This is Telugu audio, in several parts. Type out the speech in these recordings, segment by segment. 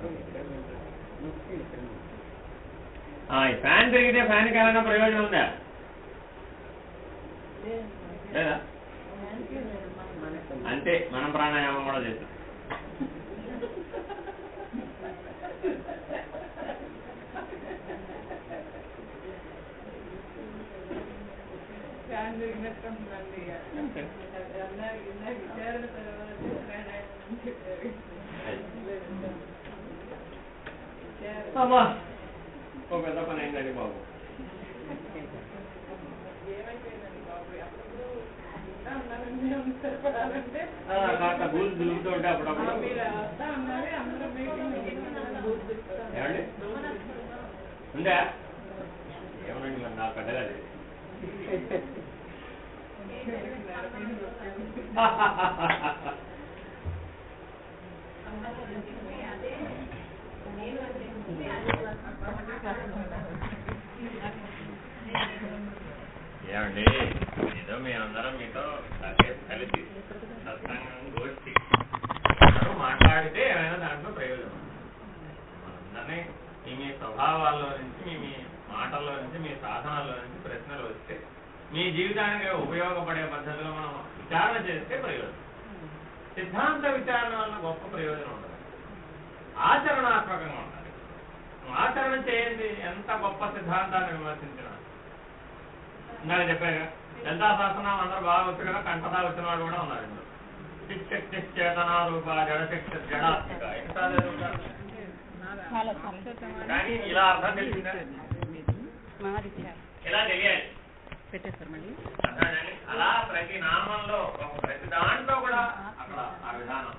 ఈ ఫ్యాన్ తిరిగితే ఫ్యాన్కి ఏమైనా ప్రయోజనం ఉందా లేదా? అంతే, మనం ప్రాణాయామం కూడా చేస్తాం. అమ్మా ఓ పెద్ద పని అయిందండి బాబు. కాస్త బూజు దులుపుతూ ఉంటే అప్పుడప్పుడు ఏమండి ఉందా ఏమనండి మరి నాకు పెద్దగా ఏమండి ఏదో మేమందరం మీతో కలిసి సత్సంగం గోష్ఠి మాట్లాడితే ఏమైనా దాంట్లో ప్రయోజనం. మనందరినీ మీ స్వభావాల్లో నుంచి మీ మాటల్లో నుంచి మీ సాధనాల్లో నుంచి ప్రశ్నలు వస్తే మీ జీవితానికి ఉపయోగపడే పద్ధతిలో మనం విచారణ చేస్తే ప్రయోజనం. సిద్ధాంత విచారణ వల్ల గొప్ప ప్రయోజనం ఉండదు, ఆచరణాత్మకంగా ఉండాలి. ఆచరణ చేయండి, ఎంత గొప్ప సిద్ధాంతాన్ని విమర్శించినా. ఇందాక చెప్పాగా లలితా శాసనం అందరూ బాగా వచ్చు కదా, కంఠతా వచ్చిన వాళ్ళు కూడా ఉన్నారు. ఇందులో చిచ్చక్తి చేతనారూప జడశక్తి జడాత్మిక ఎన్నిసార్లు కానీ ఇలా అర్థం తెలిసిందా? ఇలా తెలియాలి. అలా ప్రతి నామంలో ప్రతి దాంట్లో కూడా అక్కడ ఆ విధానం.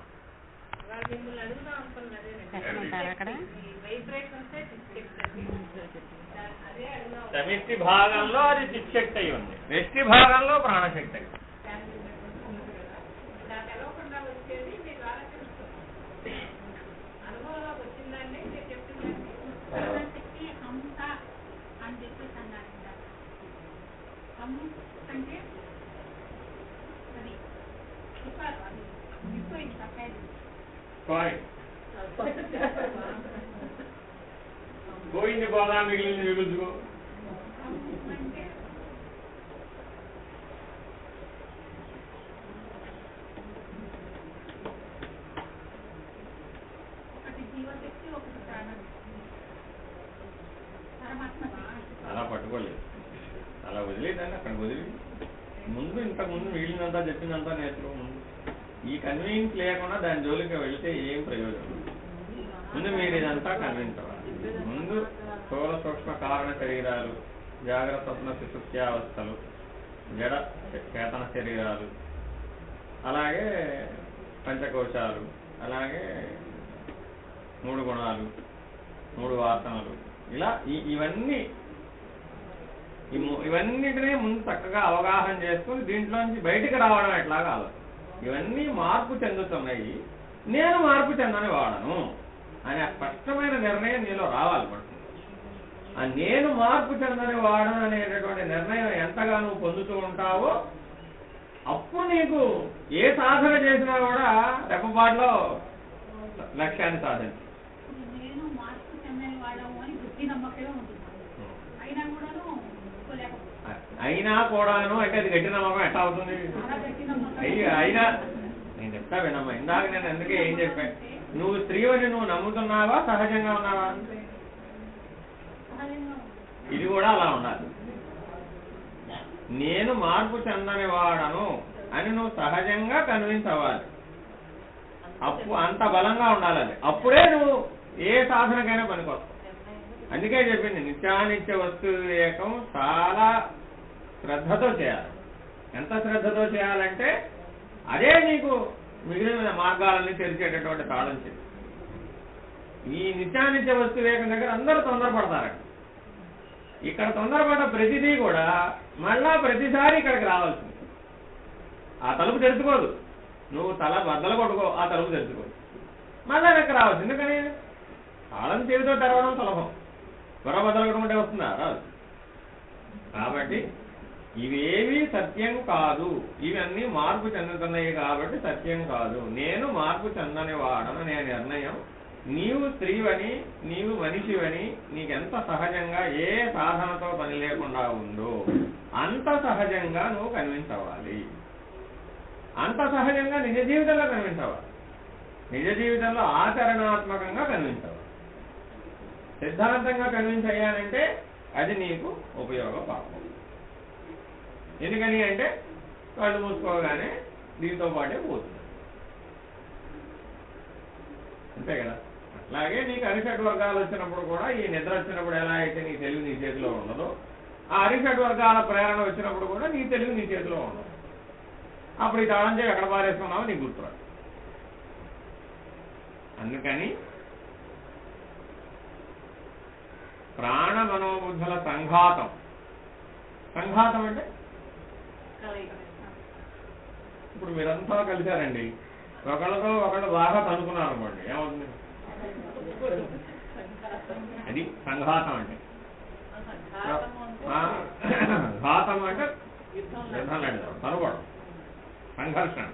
సమిష్టి భాగంలో అది చిచ్చక్తి అయి ఉంది, వ్యక్తి భాగంలో ప్రాణశక్తి అయి. పోయింది పోదా, మిగిలింది మిగుల్చుకో. అలా పట్టుకోలేదు, అలా వదిలేదండి. అక్కడ వదిలి ముందు ఇంతకుముందు మిగిలినంతా చెప్పిందంతా నేర్చుకో. ముందు ఈ కన్వీన్స్ లేకుండా దాని జోలికి వెళ్తే ఏం ప్రయోజనం? ముందు మీరు ఇదంతా కన్విన్స్ అవ్వాలి. ముందు స్థూల సూక్ష్మ కారణ శరీరాలు, జాగ్రత్త స్వప్న సుషుప్త్యావస్థలు, జడ చేతన శరీరాలు, అలాగే పంచకోశాలు, అలాగే 3 గుణాలు, 3 వాసనలు, ఇలా ఇవన్నిటినీ ముందు చక్కగా అవగాహన చేసుకుని దీంట్లోంచి బయటికి రావడం ఎట్లాగా ఆలోచన. ఇవన్నీ మార్పు చెందుతున్నాయి, నేను మార్పు చెందని వాడను అనే స్పష్టమైన నిర్ణయం నీలో రావాలి. పడుతుంది ఆ నేను మార్పు చెందని వాడను అనేటటువంటి నిర్ణయం ఎంతగా నువ్వు పొందుతూ ఉంటావో అప్పుడు నీకు ఏ సాధన చేసినా కూడా రెప్పపాటులో లక్ష్యాన్ని సాధించు. అయినా కూడాను అంటే అది గట్టి నమ్మకం ఎట్లా అవుతుంది? అయినా నేను చెప్తా వినమ్మా. ఇందాక నేను అందుకే ఏం చెప్పాను, నువ్వు స్త్రీవని నువ్వు నమ్ముతున్నావా, సహజంగా ఉన్నావా? ఇది కూడా అలా ఉండాలి. నేను మార్పు చెందని వాడను అని నువ్వు సహజంగా కన్విన్స్ అవ్వాలి. అంత బలంగా ఉండాలి అది. అప్పుడే నువ్వు ఏ సాధనకైనా పనికొస్తావు. అందుకే చెప్పింది నిత్యానిత్య వస్తు వివేకం చాలా శ్రద్ధతో చేయాలి. ఎంత శ్రద్ధతో చేయాలంటే అదే నీకు మిగిలిన మార్గాలన్నీ తెరిచేటటువంటి తాళం చేసి. ఈ నిత్యానిత్య వస్తు వివేకం దగ్గర అందరూ తొందరపడతారండి. ఇక్కడ తొందరపడ్డ ప్రతిదీ కూడా మళ్ళా ప్రతిసారి ఇక్కడికి రావాల్సింది. ఆ తలుపు తెరుచుకోదు, నువ్వు తల బద్దలు కొట్టుకో, ఆ తలుపు తెరుచుకోదు, మళ్ళా ఇక్కడ రావచ్చు. ఎందుకని తాళం చెవితో తెరవడం సులభం, త్వర బద్దలు కొట్టుకుంటే వస్తుందా? రాదు. కాబట్టి ఇవేవి సత్యం కాదు, ఇవన్నీ మార్పు చెందుతున్నాయి కాబట్టి సత్యం కాదు. నేను మార్పు చెందని వాడను అనే నిర్ణయం నీవు స్త్రీవని నీవు మనిషివని నీకెంత సహజంగా ఏ సాధనతో పని లేకుండా ఉందో అంత సహజంగా నువ్వు కన్విన్స్ అవ్వాలి. అంత సహజంగా నిజ జీవితంలో కన్విన్స్ అవ్వాలి. నిజ జీవితంలో ఆచరణాత్మకంగా కన్విన్స్ అవ్వాలి. సిద్ధాంతంగా కన్విన్స్ అయ్యానంటే అది నీకు ఉపయోగపడదు. ఎందుకని అంటే కళ్ళు మూసుకోగానే దీంతో పాటే పోతుంది, అంతే కదా. అట్లాగే నీకు అరిషడ్ వర్గాలు వచ్చినప్పుడు కూడా ఈ నిద్ర వచ్చినప్పుడు ఎలా అయితే నీ తెలివి నీ చేతిలో ఉండదో, ఆ అరిషడ్ వర్గాల ప్రేరణ వచ్చినప్పుడు కూడా నీ తెలివి నీ చేతిలో ఉండదు. అప్పుడు ఈ తాళం చేయి ఎక్కడ పారేసుకున్నావో నీకు గుర్తురాదు. అందుకని ప్రాణ మనోబుద్ధుల సంఘాతం. సంఘాతం అంటే ఇప్పుడు మీరంతా కలిశారండి, ఒకళ్ళతో ఒకళ్ళు బాగా తనుకున్నారు అనుకోండి, ఏమవుతుంది? అది సంఘాతం అంటే. ఘాతం అంటే యుద్ధం లాంటిది, తనుకోవడం, సంఘర్షణ,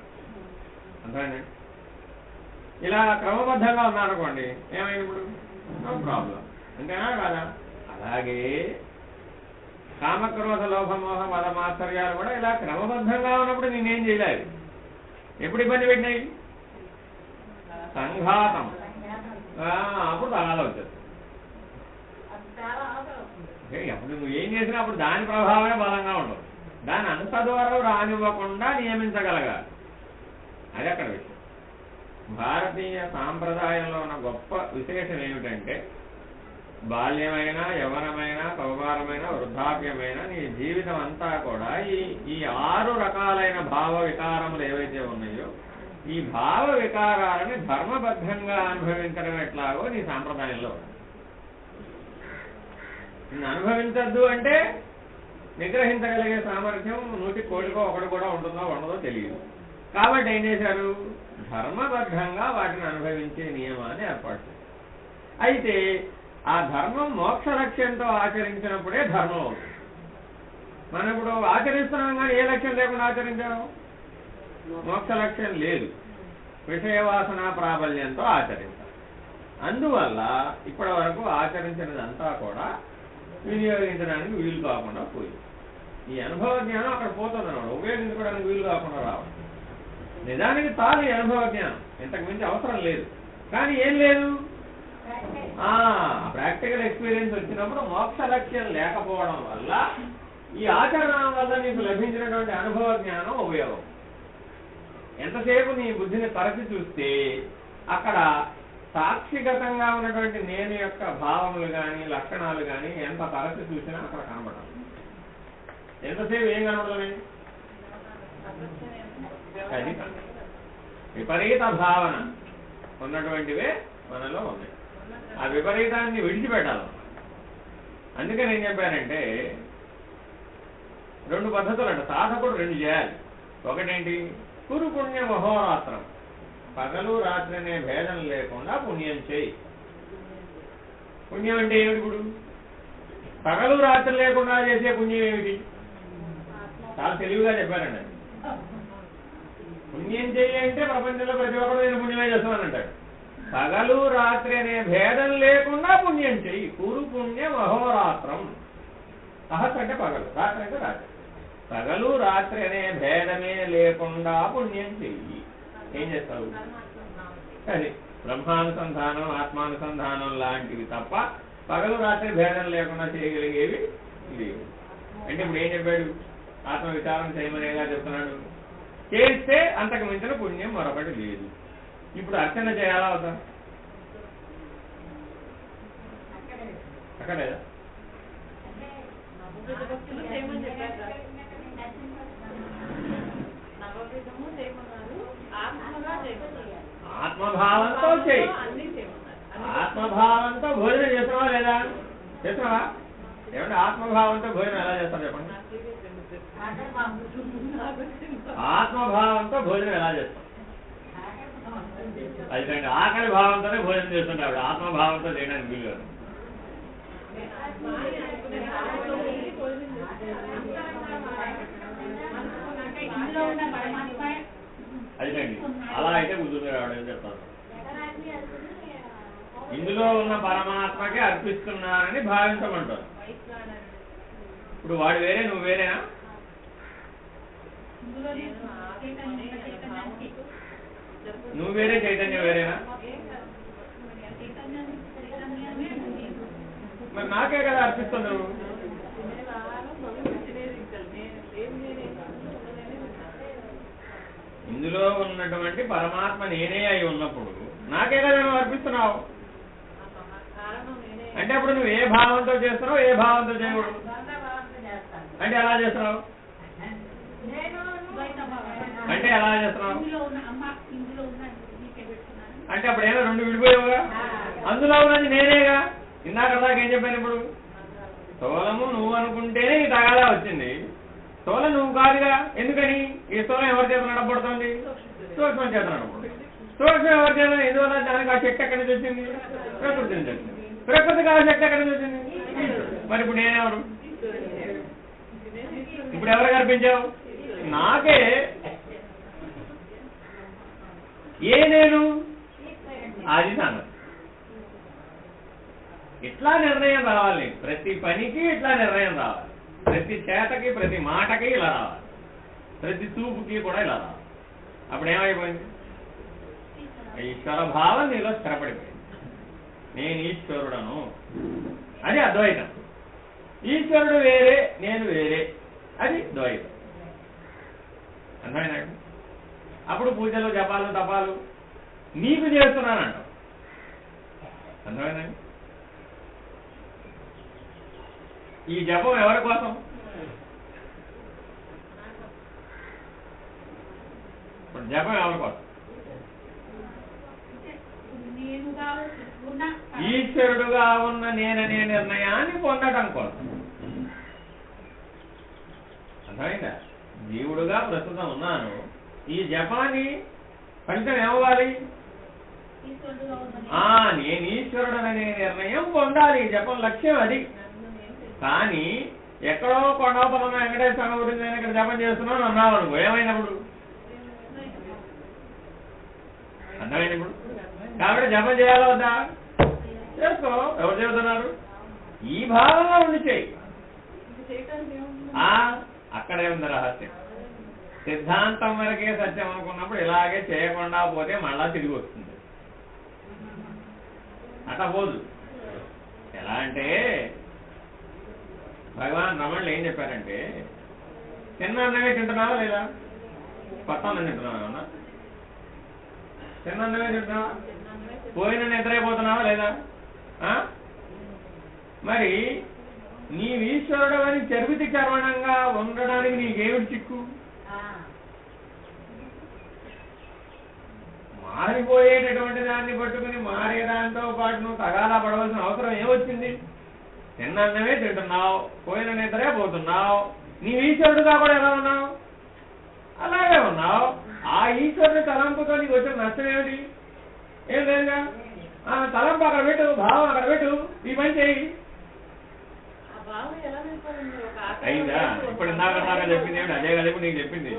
అంతేనండి. ఇలా క్రమబద్ధంగా ఉన్నారనుకోండి, ఏమైంది ఇప్పుడు? నో ప్రాబ్లం, అంతేనా కాదా? అలాగే కామక్రోధ లోభమోహ మద మాత్సర్యాలు కూడా ఇలా క్రమబద్ధంగా ఉన్నప్పుడు నేనేం చేయలేదు. ఎప్పుడు ఇబ్బంది పెట్టినాయి? సంఘాతం, అప్పుడు తగాదా వచ్చేది. అప్పుడు నువ్వు ఏం చేసినా అప్పుడు దాని ప్రభావమే బలంగా ఉండదు. దాని అంత దూరం రానివ్వకుండా నియమించగలగాలి. అది అక్కడ విషయం. భారతీయ సాంప్రదాయంలో ఉన్న గొప్ప విశేషం ఏమిటంటే, బాల్యమైనా యవ్వనమైనా కౌమారమైన వృద్ధాప్యమైన నీ జీవితం అంతా కూడా ఈ 6 రకాలైన భావ వికారములు ఏవైతే ఉన్నాయో ఈ భావ వికారాలని ధర్మబద్ధంగా అనుభవించడం ఎట్లాగో నీ సాంప్రదాయంలో. నిన్ను అనుభవించద్దు అంటే నిగ్రహించగలిగే సామర్థ్యం 100 కోటికో ఒకటి కూడా ఉంటుందో ఉండదో తెలియదు. కాబట్టి ఏం చేశారు? ధర్మబద్ధంగా వాటిని అనుభవించే నియమాన్ని ఏర్పాటు చేశారు. అయితే ఆ ధర్మం మోక్ష లక్ష్యంతో ఆచరించినప్పుడే ధర్మం అవుతుంది. మనం ఇప్పుడు ఆచరిస్తున్నాం కానీ ఏ లక్ష్యం లేకుండా ఆచరించాము? మోక్ష లక్ష్యం లేదు, విషయవాసన ప్రాబల్యంతో ఆచరించాలి. అందువల్ల ఇప్పటి వరకు ఆచరించినదంతా కూడా వినియోగించడానికి వీలు కాకుండా పోయింది. ఈ అనుభవ జ్ఞానం అక్కడ పోతుంది అన్నమాట, ఉపయోగించుకోవడానికి వీలు కాకుండా రావాలి. నిజానికి తాను ఈ అనుభవ జ్ఞానం, ఇంతకు మించి అవసరం లేదు. కానీ ఏం లేదు? ప్రాక్టికల్ ఎక్స్పీరియన్స్ వచ్చినప్పుడు మోక్ష లక్ష్యం లేకపోవడం వల్ల ఈ ఆచరణ వల్ల నీకు లభించినటువంటి అనుభవ జ్ఞానం ఉపయోగం. ఎంతసేపు నీ బుద్ధిని తరచి చూస్తే అక్కడ సాక్షిగతంగా ఉన్నటువంటి నేను యొక్క భావములు కానీ లక్షణాలు కానీ ఎంత తరచి చూసినా అక్కడ కనబడదు. ఎంతసేపు ఏం కనబడుతుంది? అది విపరీత భావన ఉన్నటువంటివే మనలో ఉన్నాయి. ఆ విపరీతాన్ని విడిచిపెట్టాలి. అందుకని ఏం చెప్పానంటే 2 పద్ధతులు అంట. సాధకుడు 2 చేయాలి. ఒకటేంటి? కురు పుణ్య మహోరాత్రం, పగలు రాత్రి అనే భేదం లేకుండా పుణ్యం చేయి. పుణ్యం అంటే ఏమిటి? ఇప్పుడు పగలు రాత్రి లేకుండా చేసే పుణ్యం ఏమిటి? చాలా తెలివిగా చెప్పారండి. పుణ్యం చేయి అంటే ప్రపంచంలో ప్రతి ఒక్కరు నేను పుణ్యమే చేస్తామని అంటాడు. పగలు రాత్రి అనే భేదం లేకుండా పుణ్యం చెయ్యి. కురు పుణ్య మహోరాత్రం. సహస్ అంటే పగలు, రాత్రి అంటే రాత్రి. పగలు రాత్రి అనే భేదమే లేకుండా పుణ్యం చెయ్యి. ఏం చేస్తావు? అది బ్రహ్మానుసంధానం ఆత్మానుసంధానం లాంటివి తప్ప పగలు రాత్రి భేదం లేకుండా చేయగలిగేవి లేవు. అంటే ఇప్పుడు ఏం చెప్పాడు? ఆత్మ విచారం చేయమనేగా చెప్తున్నాడు. చేస్తే అంతకు మించిన పుణ్యం మరొకటి లేదు. ఇప్పుడు అర్చన చేయాలా అవుతా? అక్కడే ఆత్మభావంతో చేయి. ఆత్మభావంతో భోజనం చేస్తున్నావా లేదా? చేస్తున్నావా? ఏమంటే ఆత్మభావంతో భోజనం ఎలా చేస్తారు చెప్పండి? ఆత్మభావంతో భోజనం ఎలా చేస్తాం? అది ఆకలి భావంతోనే భోజనం చేస్తుంటాడు, ఆత్మభావంతో చేయడానికి వీలు కాదు. అదికండి అలా అయితే కుదురుగా రావడం చెప్తాను. ఇందులో ఉన్న పరమాత్మకే అర్పిస్తున్నానని భావించమంటారు. ఇప్పుడు వాడు వేరే, నువ్వు వేరేనా? నువ్వు వేరే, చైతన్యం వేరేనా? మరి నాకే కదా అర్పిస్తున్నావు. ఇందులో ఉన్నటువంటి పరమాత్మ నేనే అయి ఉన్నప్పుడు నాకే కదా నువ్వు అర్పిస్తున్నావు. అంటే అప్పుడు నువ్వు ఏ భావంతో చేస్తున్నావు, ఏ భావంతో చేయకూడదు అంటే ఎలా చేస్తున్నావు? అంటే ఎలా చేస్తున్నావు అంటే అప్పుడు ఏదో రెండు విడిపోయావుగా. అందులో ఉన్నది నేనేగా. ఇందాక దాకా ఏం చెప్పాను? ఇప్పుడు స్థూలము నువ్వు అనుకుంటేనే ఈ తగాదా వచ్చింది. స్థూలం నువ్వు కాదుగా. ఎందుకని? ఈ స్థూలం ఎవరి చేత నడపడుతుంది? సూక్ష్మం చేత నడపడుతుంది. సూక్ష్మం ఎవరి చేత? ఎందువల్ల? దానికి ఆ శక్తి ఎక్కడి నుంచి వచ్చింది? ప్రకృతి నుంచి వచ్చింది. ప్రకృతికి ఆ శక్తి ఎక్కడి నుంచి వచ్చింది? మరి ఇప్పుడు నేనెవరు? ఇప్పుడు ఎవరు కనిపించావు? నాకే. ఏ నేను? అది సంగతి. ఇట్లా నిర్ణయం రావాలి. ప్రతి పనికి ఇట్లా నిర్ణయం రావాలి. ప్రతి చేతకి, ప్రతి మాటకి ఇలా రావాలి. ప్రతి చూపుకి కూడా ఇలా రావాలి. అప్పుడు ఏమైపోయింది? ఈశ్వర భావం నీలో స్థిరపడిపోయింది. నేను ఈశ్వరుడను, అది అద్వైతం. ఈశ్వరుడు వేరే, నేను వేరే, అది ద్వైతం. అర్థమైనాడు? అప్పుడు పూజలు, జపాలు, తపాలు నీకు చేస్తున్నానంటావు. అర్థమైందండి? ఈ జపం ఎవరి కోసం? ఇప్పుడు జపం ఎవరి కోసం? ఈశ్వరుడుగా ఉన్న నేననే నిర్ణయాన్ని పొందడం కోసం. అర్థమైందా? జీవుడుగా ప్రస్తుతం ఉన్నాను. ఈ జపాన్ని ఫలితం ఏమవ్వాలి? నేను ఈశ్వరుడనే నిర్ణయం పొందాలి. ఈ జపం లక్ష్యం అది. కానీ ఎక్కడో కొండపదం వెంకటేశ్వర గురించి నేను ఇక్కడ జపం చేస్తున్నాను అన్నావు అనుకో, ఏమైనప్పుడు? అర్థమైనప్పుడు. కాబట్టి జపం చేయాలా వద్దా? చేసుకో. ఎవరు చెబుతున్నారు? ఈ భావంలో ఉండి చేయి. అక్కడే ఉంది రహస్యం. సిద్ధాంతం వరకే సత్యం అనుకున్నప్పుడు ఇలాగే చేయకుండా పోతే మళ్ళా తిరిగి వస్తుంది. అట్లా పోదు. ఎలా అంటే భగవాన్ రమణులు ఏం చెప్పారంటే, చిన్న అన్నమే తింటున్నావా లేదా? కొత్త అన్నం తింటున్నావా? ఏమన్నా చిన్న అన్నమే తింటున్నావా? పోయిన నిద్రైపోతున్నావా లేదా? మరి నీవు ఈశ్వరుడు అని చర్వితి చర్వణంగా ఉండడానికి నీకేమిటి చిక్కు? మారిపోయేటటువంటి దాన్ని పట్టుకుని మారే దాంతో పాటు నువ్వు తగాదా పడవలసిన అవసరం ఏమొచ్చింది? చిన్న అన్నమే తింటున్నావు, పోయిన నిద్రే పోతున్నావు. నీవు ఈశ్వరుడుగా కూడా ఎలా ఉన్నావు? అలాగే ఉన్నావు. ఆ ఈశ్వరుని తలంపుతో నీకు వచ్చిన నష్టం ఏమిటి? ఏం లేదుగా. తలంపు అక్కడ పెట్టు, భావం అక్కడ పెట్టు, ఈ పని చేయి. అయిందా? ఇప్పుడు ఇందాక చెప్పింది ఏమిటి? అదే కదా ఇప్పుడు నీకు చెప్పింది.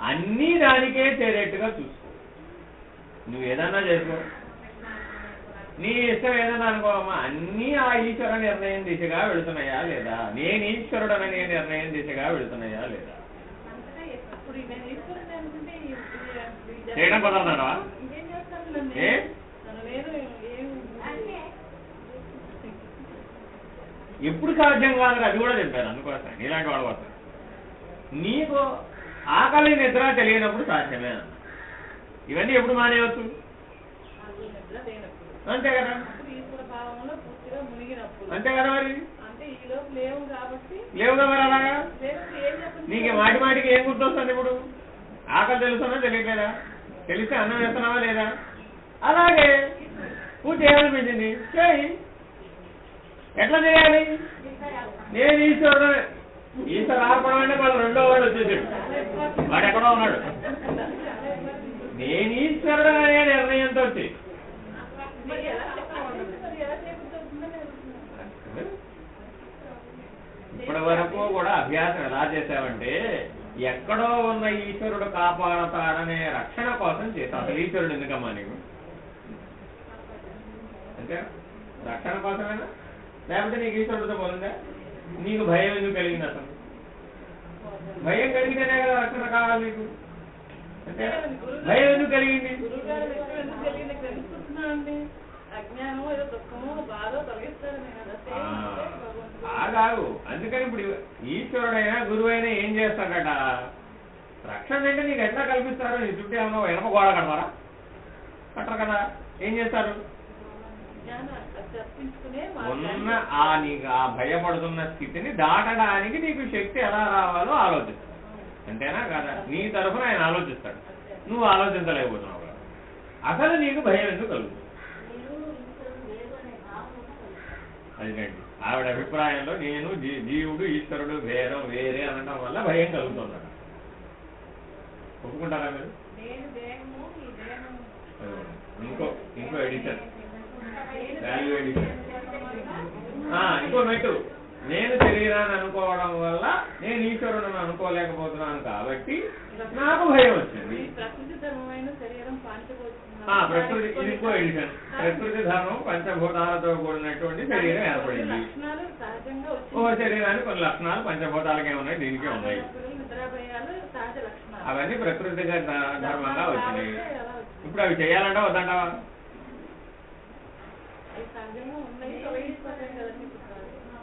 అన్నీ దానికే చేరేట్టుగా చూసుకో. నువ్వు ఏదన్నా చేసుకో, నీ ఇష్టం ఏదన్నా అనుకోవమ్మా. అన్నీ ఆ ఈశ్వర నిర్ణయం దిశగా వెళుతున్నాయా లేదా? నేను ఈశ్వరుడనే నిర్ణయం దిశగా వెళుతున్నాయా లేదా? చేయడం కుదరదా? ఎప్పుడు సాధ్యం కాదు, అది కూడా చెప్పారు. అందుకోసం ఇలాంటి వాడు కోసం నీకు ఆకలి నిద్ర తెలియనప్పుడు సాధ్యమే. ఇవన్నీ ఎప్పుడు మానేయవచ్చు? అంతే కదా. అంతే కదా. మరి లేవుగా. మరి అలాగా నీకు మాటి మాటికి ఏం గుర్తొస్తుంది? ఇప్పుడు ఆకలి తెలుస్తున్నా తెలియట్లేదా? తెలిస్తే అన్నం వేస్తున్నావా లేదా? అలాగే పూజ చేయాలనిపించింది, చేయి. ఎట్లా చేయాలి? నేను ఈశ్వరుడు. ఈశ్వరు ఆర్పడం అంటే వాళ్ళు రెండో వాడు వచ్చేసాడు. వాడు ఎక్కడో ఉన్నాడు. నేను ఈశ్వరుడు అనే నిర్ణయంతో వచ్చి ఇప్పటి వరకు కూడా అభ్యాసం ఎలా చేసావంటే, ఎక్కడో ఉన్న ఈశ్వరుడు కాపాడతాడనే రక్షణ కోసం చేస్తాం. అసలు ఈశ్వరుడు ఎందుకమ్మా నీకు? అంటే రక్షణ కోసమేనా? లేకపోతే నీకు ఈశ్వరుడితో పోతుందా? నీకు భయం ఎందుకు కలిగింది? అసలు భయం కలిగితేనే కదా రక్షణ కావాలి నీకు. అంటే భయం ఎందుకు కలిగింది? కాదు. అందుకని ఇప్పుడు ఈశ్వరుడైనా గురువైనా ఏం చేస్తాడట? రక్షణ అంటే నీకు ఎట్లా కల్పిస్తారు? నీ చుట్టూ ఏమన్నా వెనక గోడ కడతారా? కట్టరు కదా. ఏం చేస్తారు? ఉన్న నీకు ఆ భయపడుతున్న స్థితిని దాటడానికి నీకు శక్తి ఎలా రావాలో ఆలోచిస్తాడు. అంతేనా కదా? నీ తరఫున ఆయన ఆలోచిస్తాడు, నువ్వు ఆలోచించలేకపోతున్నావు కదా. అసలు నీకు భయం ఎందుకు కలుగుతుంది? అదిగండి ఆవిడ అభిప్రాయంలో నేను జీవుడు ఈశ్వరుడు భేదం వేరే అనడం వల్ల భయం కలుగుతుందట. ఒప్పుకుంటారా మీరు? ఇంకో ఎడిషన్, వాల్యూ ఎడిషన్. ఇంకో మెట్టు, నేను శరీరాన్ని అనుకోవడం వల్ల నేను ఈశ్వరుడు అనుకోలేకపోతున్నాను కాబట్టి నాకు భయం వచ్చింది. ప్రకృతి, ఇంకో ఎడిషన్, ప్రకృతి ధర్మం పంచభూతాలతో కూడినటువంటి శరీరం ఏర్పడింది. శరీరానికి కొన్ని లక్షణాలు పంచభూతాలకే ఉన్నాయి, దీనికే ఉన్నాయి. అవన్నీ ప్రకృతి ధర్మంగా వచ్చినాయి. ఇప్పుడు అవి చేయాలంటా వద్దంటావా?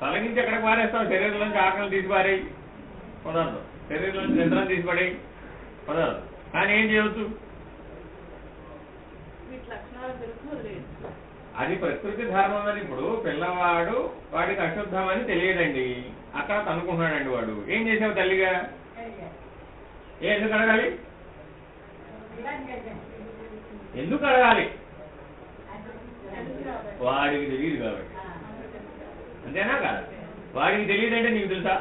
తొలగించి ఎక్కడికి పారేస్తావు? శరీరంలోంచి ఆకలి తీసి పారేయి, కుదరదు. శరీరంలోంచి నిద్రను తీసి పడేయి, కుదరదు. కానీ ఏం చేయవచ్చు? అది ప్రకృతి ధర్మం అని. ఇప్పుడు పిల్లవాడు వాడికి అశుద్ధం అని తెలియదండి, అక్కడ తనుకుంటున్నాడండి. వాడు ఏం చేసావు తల్లిగా? ఎందుకు అడగాలి? ఎందుకు అడగాలి? వాడికి తెలియదు కాబట్టి. అంతేనా కాదు? వాడికి తెలియదంటే నీకు తెలుసా?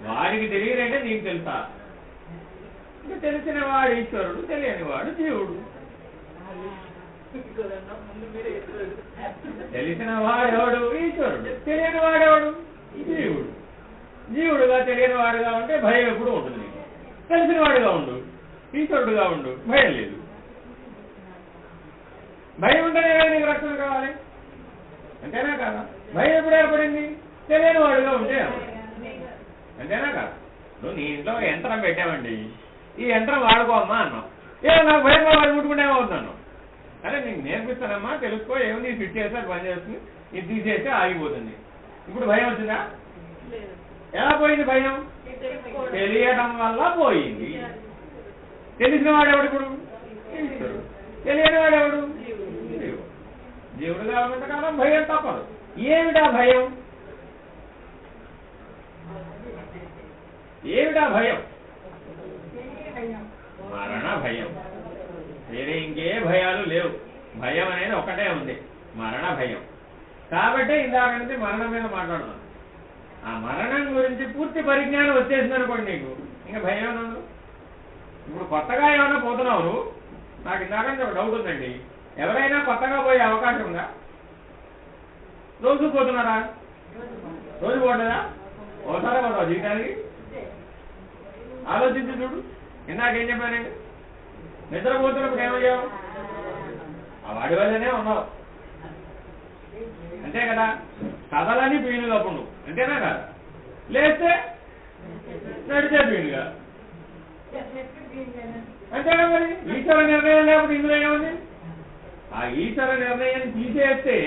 వాడికి తెలియదంటే నీకు తెలుసా? తెలిసిన వాడు ఈశ్వరుడు, తెలియని వాడు జీవుడు. తెలిసిన వాడెవడు? ఈశ్వరుడు. తెలియని వాడెవడు? జీవుడు. జీవుడుగా తెలియని వాడుగా ఉంటే భయం ఎప్పుడు ఉంటుంది. తెలిసిన వాడుగా ఉండు, ఈశ్వరుడుగా ఉండు, భయం లేదు. భయం ఉంటేనే నీకు రక్షణ కావాలి. అంతేనా కాదా? భయం ఎప్పుడు ఏర్పడింది? తెలియని వాడుగా ఉంటే. అంతేనా కాదు? నువ్వు నీ ఇంట్లో యంత్రం పెట్టామండి, ఈ యంత్రం వాడుకోమ్మా అన్నావు. నాకు భయంగా వాడు ముట్టుకుంటేమవుతున్నాను. అరే నీకు నేర్పిస్తానమ్మా, తెలుసుకో, ఏముంది ఫిట్ చేస్తే పని చేస్తుంది, ఇది తీసేస్తే ఆగిపోతుంది. ఇప్పుడు భయం వచ్చిందా? ఎలా పోయింది భయం? తెలియడం వల్ల పోయింది. తెలిసిన వాడెవడు? ఇప్పుడు ఈశ్వరుడు. తెలియని వాడెవడు? జీవుడు కావాలంత కాలం భయం తప్పదు. ఏమిటా భయం? ఏమిటా భయం? మరణ భయం. వేరే ఇంకే భయాలు లేవు. భయం అనేది ఒకటే ఉంది, మరణ భయం. కాబట్టి ఇందాక నుంచి మరణం మీద మాట్లాడుతున్నాను. ఆ మరణం గురించి పూర్తి పరిజ్ఞానం వచ్చేసింది అనుకోండి నీకు, ఇంకా భయం ఉండదు. ఇప్పుడు కొత్తగా ఏమైనా పోతున్నావు నువ్వు? నాకు ఇందాక ఒక డౌట్ ఉందండి, ఎవరైనా కొత్తగా పోయే అవకాశం ఉందా? రోజు పోతున్నారా? రోజు పోలేదా? ఓసారా పోతావు జీవితానికి? ఆలోచించి చూడు. ఇందాకేం చెప్పానండి? నిద్రపోతున్నప్పుడు ఏమయ్యావు? ఆ వాడి వల్లనే ఉన్నావు, అంతే కదా? కథలని పీనుగా అప్పుడు నువ్వు, అంతేనా కదా? లేస్తే నడిచే పీనుగా, అంతేనా? మరి ఈశ్వర నిర్ణయం లేకపోతే ఇందులో ఏముంది? ఆ ఈశ్వర నిర్ణయాన్ని తీసేస్తే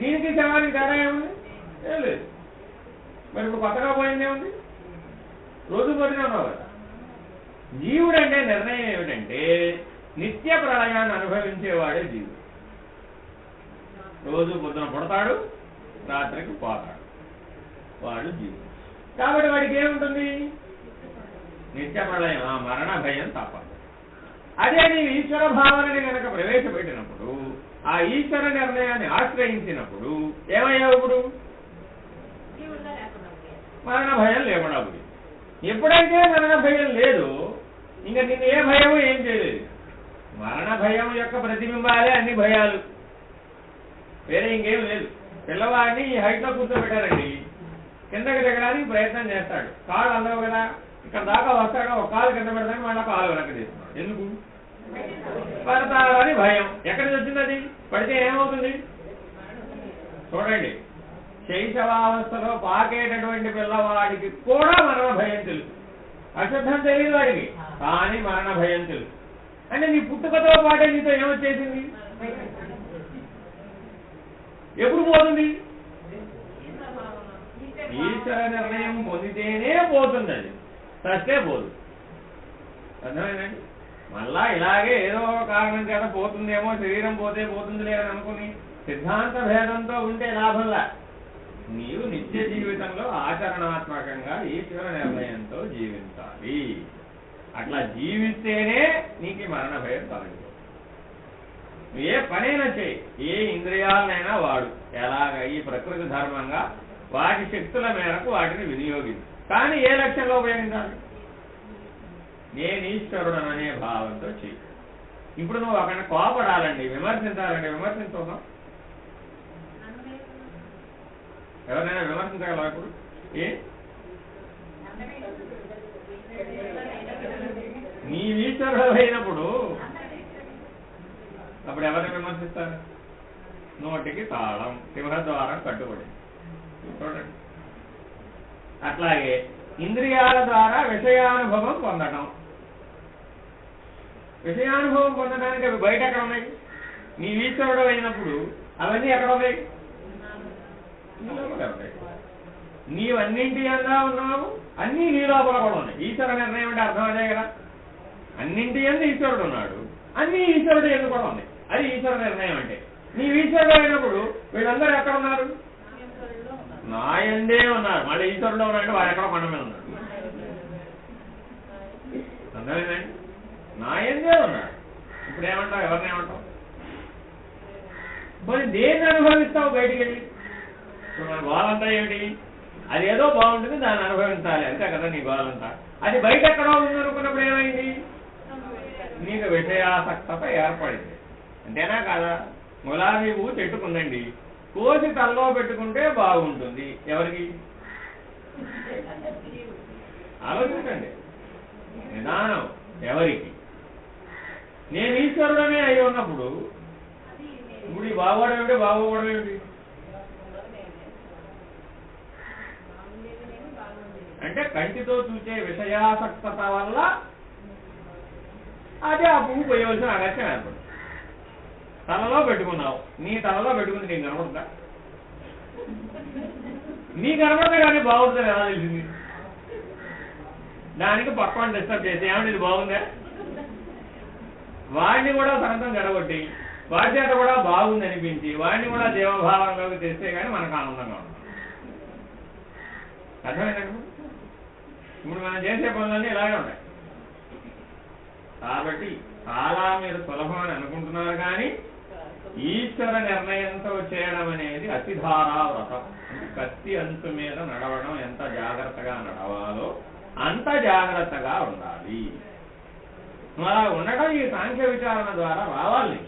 దీనికి శవానికి తేడా ఏముంది? ఏం లేదు. మరి ఇప్పుడు కొత్తగా పోయింది ఏముంది? రోజు పోతూనే ఉన్నావు కదా. జీవుడు అంటే నిర్ణయం ఏమిటంటే నిత్య ప్రళయాన్ని అనుభవించేవాడే జీవుడు. రోజు పొద్దున పుడతాడు, రాత్రికి పోతాడు, వాడు జీవుడు. కాబట్టి వాడికి ఏముంటుంది? నిత్య ప్రళయం, ఆ మరణ భయం తప్పదు. అదే నీవు ఈశ్వర భావనని కనుక ప్రవేశపెట్టినప్పుడు, ఆ ఈశ్వర నిర్ణయాన్ని ఆశ్రయించినప్పుడు ఏమయ్యావు? ఇప్పుడు మరణ భయం లేకుండా పోయి. ఎప్పుడైతే మరణ భయం లేదు, ఇంకా నిన్ను ఏ భయము ఏం చేయలేదు. మరణ భయం యొక్క ప్రతిబింబాలే అన్ని భయాలు, వేరే ఇంకేం లేదు. పిల్లవాడిని ఈ హైట్లో కూర్చోబెట్టారండి, కిందకి దిగడానికి ప్రయత్నం చేస్తాడు, కాళ్ళు అందవు కదా, ఇక్కడ దాకా వస్తాడు, ఒక కాలు కింద పెడతాను, మళ్ళీ కాలు వెనక్కి తీస్తున్నాడు. ఎందుకు? పడతాడని భయం. ఎక్కడి నుంచి వచ్చింది అది? పడితే ఏమవుతుంది? చూడండి, శైశవావస్థలో పాకేటటువంటి పిల్లవాడికి కూడా మరణ భయం తెలుసు. అశుద్ధం తెలియదు వాడికి, కానీ మరణ భయం తెలుసు. అంటే నీ పుట్టుకతో పాటే నీతో ఏమొచ్చేసింది? ఎప్పుడు పోతుంది? ఈశ్వర నిర్ణయం పొందితేనే పోతుంది, అది సస్తే పోదు. అర్థమైందండి? మళ్ళా ఇలాగే ఏదో కారణం చేత పోతుందేమో, శరీరం పోతే పోతుంది లేదని అనుకుని సిద్ధాంత భేదంతో ఉంటే లాభంలా. నీవు నిత్య జీవితంలో ఆచరణాత్మకంగా ఈశ్వర నిర్ణయంతో జీవించాలి. అట్లా జీవిస్తేనే నీకు మరణ భయం తొలగిపోతుంది. ఏ పనైనా చేయి, ఏ ఇంద్రియాలనైనా వాడు, ఎలాగ ఈ ప్రకృతి ధర్మంగా వాటి శక్తుల మేరకు వాటిని వినియోగించు. కానీ ఏ లక్ష్యంలో ఉపయోగించాలి? నేను ఈశ్వరుడననే భావంతో చెయ్యి. ఇప్పుడు నువ్వు అక్కడ కోపడాలండి, విమర్శించాలండి, విమర్శించుకున్నావు. ఎవరైనా విమర్శించగలవా? ఇప్పుడు నీ ఈశ్వరుడు అయినప్పుడు అప్పుడు ఎవరిని విమర్శిస్తారు? నోటికి తాళం, సింహద్వారం కట్టుబడి. చూడండి, అట్లాగే ఇంద్రియాల ద్వారా విషయానుభవం పొందటం. విషయానుభవం పొందడానికి అవి బయట ఎక్కడ ఉన్నాయి? నీ ఈశ్వరుడు అయినప్పుడు అవన్నీ ఎక్కడ ఉన్నాయి? నీవన్నింటి అందా ఉన్నావు, అన్నీ నీ లోపల కూడా ఉన్నాయి. ఈశ్వర నిర్ణయం అంటే అర్థం అదే కదా. అన్నింటి అందు ఈశ్వరుడు ఉన్నాడు, అన్ని ఈశ్వరుడు ఎందుకు కూడా ఉన్నాయి. అది ఈశ్వర నిర్ణయం అంటే. నీ ఈశ్వరుడు అయినప్పుడు వీళ్ళందరూ ఎక్కడ ఉన్నారు? నా యందే ఉన్నారు. మళ్ళీ ఈశ్వరుడు ఉన్నాడంటే వాడు ఎక్కడో కొండ మీద ఉన్నాడు. అర్థమైందండి? నా యందే ఉన్నాడు. ఇప్పుడు ఏమంటావు? ఎవరిని ఏమంటావు? మరి దేన్ని అనుభవిస్తావు బయటికి వెళ్ళి? ఇప్పుడు మన గోలంతా ఏమిటి? అది ఏదో బాగుంటుంది, దాన్ని అనుభవించాలి అంతే కదా నీ గోలంతా. అది బయట ఎక్కడో ఉందనుకున్నప్పుడు ఏమైంది? నీకు విషయాసక్తత ఏర్పడింది. అంతేనా కాదా? గులాబీ పువ్వు చెట్టుకుందండి, కోసి తల్లో పెట్టుకుంటే బాగుంటుంది. ఎవరికి? ఆలోచించండి నిదానం. ఎవరికి? నేను ఈశ్వరుడనే అయి ఉన్నప్పుడు ఇప్పుడు ఈ బాగోవడం ఏమిటి, బాగోవడం ఏమిటి అంటే కంటితో చూసే విషయాసక్తత వల్ల అదే ఆ పువ్వు పోయవలసిన అగత్యం ఏర్పడుతుంది. తలలో పెట్టుకున్నావు, నీ తలలో పెట్టుకుంది నీకు కనబడుతుందా? నీ కనబడతా కానీ బాగుంటుంది ఎలా తెలిసింది? దానికి పక్కన డిస్టర్బ్ చేసి ఏమంటే ఇది బాగుందా? వాడిని కూడా సొంతం జడగొట్టి వాడి చేత కూడా బాగుంది అనిపించి వాడిని కూడా దేవభావంలోకి తెస్తే కానీ మనకు ఆనందంగా ఉంటుంది. అర్థమైందండి? ఇప్పుడు మనం చేసే పనులన్నీ ఇలాగే ఉంటాయి. కాబట్టి చాలా మీరు సులభం అని అనుకుంటున్నారు, కానీ ఈశ్వర నిర్ణయంతో చేయడం అనేది అతిధారా వ్రతం. అంటే కత్తి అంచు మీద నడవడం ఎంత జాగ్రత్తగా నడవాలో అంత జాగ్రత్తగా ఉండాలి. అలా ఉండడం ఈ సాంఖ్య విచారణ ద్వారా రావాలి.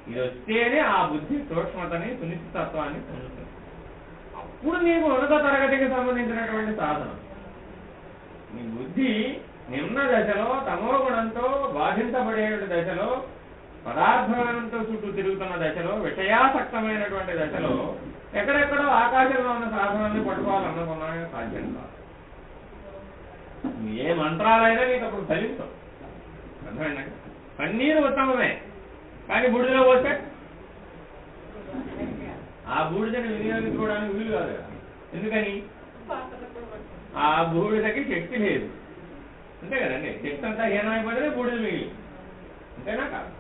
ఇది వస్తేనే ఆ బుద్ధి సూక్ష్మతని, సునిశ్చితత్వాన్ని పొందుతుంది. అప్పుడు నీకు ఉన్నత తరగతికి సంబంధించినటువంటి సాధన. నీ బుద్ధి నిమ్న దశలో తమోగుణంతో బాధించబడే దశలో, పదార్థానంతో చుట్టూ తిరుగుతున్న దశలో, విషయాసక్తమైనటువంటి దశలో ఎక్కడెక్కడో ఆకాశంలో ఉన్న సాధనాన్ని పట్టుకోవాలనుకున్నా సాధ్యం కాదు. ఏ మంత్రాలైనా నీకు అప్పుడు ఫలించవు. అర్థమైందండి? పన్నీరు ఉత్తమమే, కానీ బూడిదలో పోతే ఆ బూడిదని వినియోగించుకోవడానికి వీలు కాదు కదా. ఎందుకని? ఆ బూడిదకి శక్తి లేదు. అంతే కదండి, శక్తి అంతా హీనమైపోతేనే బూడిద మిగిలి. అంతేనా కాదు?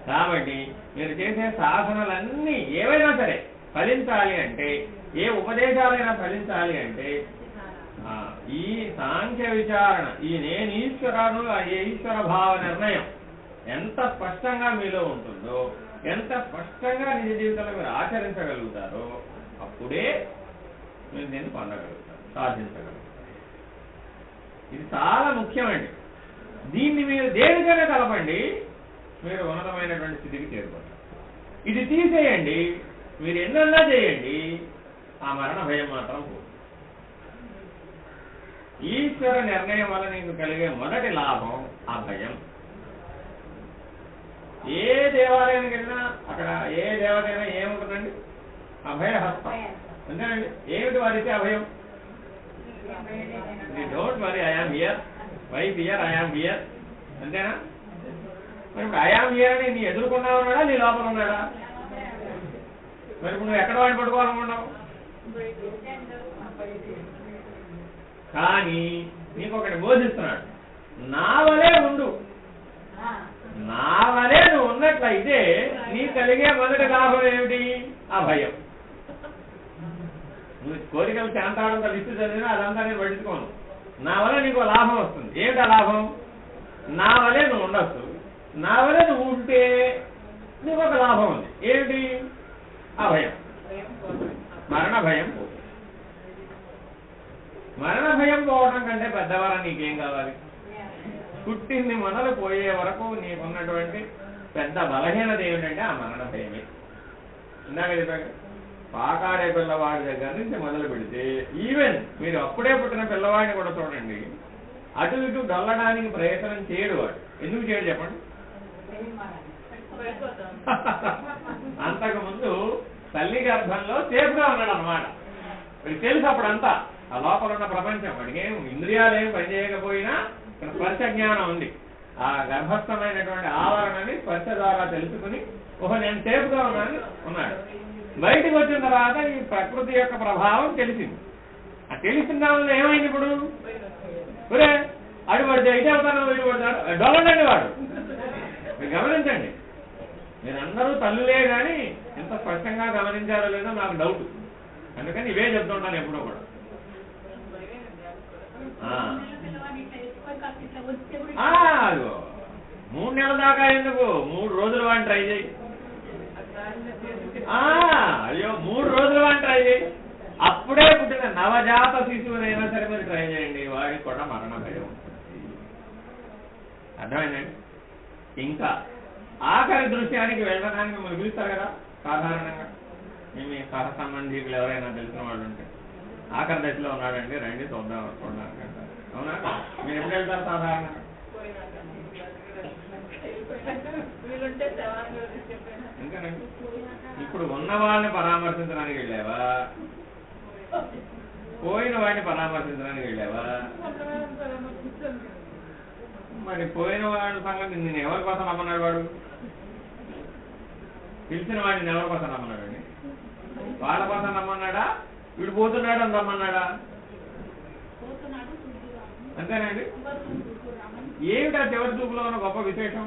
కాబట్టి మీరు చేసే సాధనలన్నీ ఏవైనా సరే ఫలించాలి అంటే, ఏ ఉపదేశాలైనా ఫలించాలి అంటే ఈ సాంఖ్య విచారణ, ఈ నేను ఈశ్వరుడు, ఈశ్వర భావ నిర్ణయం ఎంత స్పష్టంగా మీలో ఉంటుందో, ఎంత స్పష్టంగా నిజ జీవితంలో మీరు ఆచరించగలుగుతారో అప్పుడే మీరు దీన్ని పొందగలుగుతారు, సాధించగలుగుతారు. ఇది చాలా ముఖ్యమండి. దీన్ని మీరు దేనికైనా కలపండి, మీరు ఉన్నతమైనటువంటి స్థితికి చేరుకుంటారు. ఇది తీసేయండి, మీరు ఎన్నన్నా చేయండి, ఆ మరణ భయం మాత్రం పోదు. ఈశ్వర నిర్ణయం వల్ల నీకు కలిగే మొదటి లాభం అభయం. ఏ దేవాలయానికి వెళ్ళినా అక్కడ ఏ దేవతైనా ఏముంటుందండి? అభయహస్తం. అంతేనండి. ఏమిటి వారితే అభయం? Don't worry, I am here, wife here, I am here. అంతేనా? మరి ఇప్పుడు ఐఆమ్ హియర్ అని నీ ఎదుర్కొన్నా ఉన్నాడా, నీ లోపల ఉన్నాడా? మరి ఇప్పుడు నువ్వు ఎక్కడ వాడిని పట్టుకోవాలనుకున్నావు? కానీ నీకు ఒకటి బోధిస్తున్నాడు, నా వలే ఉండు. నా వలే నువ్వు ఉన్నట్లయితే నీకు కలిగే మొదటి లాభం ఏమిటి? అభయం. నువ్వు కోరికలు శాంతాడంతా లిస్టు చదివినా అదంతా నేను పట్టించుకోను. నా వల్ల నీకు లాభం వస్తుంది. ఏమిటా లాభం? నా వలే నువ్వు ఉండొచ్చు. నా వలే నువ్వు ఉంటే నీకు ఒక లాభం ఉంది. ఏమిటి? అభయం. మరణ భయం పోతుంది. మరణ భయం పోవడం కంటే పెద్దవారా నీకేం కావాలి? పుట్టింది మొదలు పోయే వరకు నీకున్నటువంటి పెద్ద బలహీనత ఏమిటంటే ఆ మరణ భయమే. ఇందాక చెప్పాక పాకాడే పిల్లవాడి దగ్గర నుంచి మొదలు పెడితే ఈవెన్ మీరు అప్పుడే పుట్టిన పిల్లవాడిని కూడా చూడండి, అటు ఇటు డొల్లడానికి ప్రయత్నం చేయడు వాడు. ఎందుకు చేయడు చెప్పండి? అంతకుముందు తల్లి గర్భంలో సేఫ్గా ఉన్నాడు అన్నమాట. మీకు తెలుసు అప్పుడంతా ఆ లోపల ఉన్న ప్రపంచం. వాడికి ఏం ఇంద్రియాలు ఏం పనిచేయకపోయినా ఇక్కడ స్పర్శ జ్ఞానం ఉంది. ఆ గర్భస్థమైనటువంటి ఆవరణని స్పర్శ ద్వారా తెలుసుకుని ఓహో నేను సేఫ్గా ఉన్నాడు. బయటికి వచ్చిన తర్వాత ఈ ప్రకృతి యొక్క ప్రభావం తెలిసింది. ఆ తెలిసిన దానిలో ఏమైంది? ఇప్పుడు ఒరే అడు పడితే అయితే అవుతాను, ఇటు పడతాడు, డొల్లండి వాడు. మీరు గమనించండి. మీరందరూ తల్లులే కానీ ఎంత స్పష్టంగా గమనించారో లేదో నాకు డౌట్. అందుకని ఇవే చెప్తుంటాను ఎప్పుడో కూడా. 3 నెలల దాకా ఎందుకు? 3 రోజులు వాడిని ట్రై చేయి. అయ్యో 3 రోజులు వాడిని ట్రై చేయి. అప్పుడే పుట్టిన నవజాత శిశువునైనా సరే మీరు ట్రై చేయండి, వాడికి కూడా మరణ భయం. అర్థమైందండి? ఇంకా ఆఖరి దృశ్యానికి వెళ్ళడానికి మిమ్మల్ని పిలుస్తారు కదా సాధారణంగా. మీ సహ సంబంధికులు ఎవరైనా తెలిసిన వాళ్ళు ఉంటే ఆఖరి దశలో ఉన్నాడండి, రండి చూద్దాం చూడడానికి అంటారు. అవునా? మీరు ఎప్పుడు వెళ్తారు సాధారణంగా? ఇంకానండి. ఇప్పుడు ఉన్న వాళ్ళని పరామర్శించడానికి వెళ్ళావా, పోయిన వాడిని పరామర్శించడానికి వెళ్ళావా? మరి పోయిన వాడి సంగతి నేను ఎవరి కోసం రమ్మన్నాడు? వాడు పిలిచిన వాడిని ఎవరి కోసం రమ్మన్నాడండి? వాళ్ళ కోసం రమ్మన్నాడా? వీడు పోతున్నాడు అని రమ్మన్నాడా? అంతేనండి. ఏమిటా చివరి చూపులో ఉన్న గొప్ప విశేషం?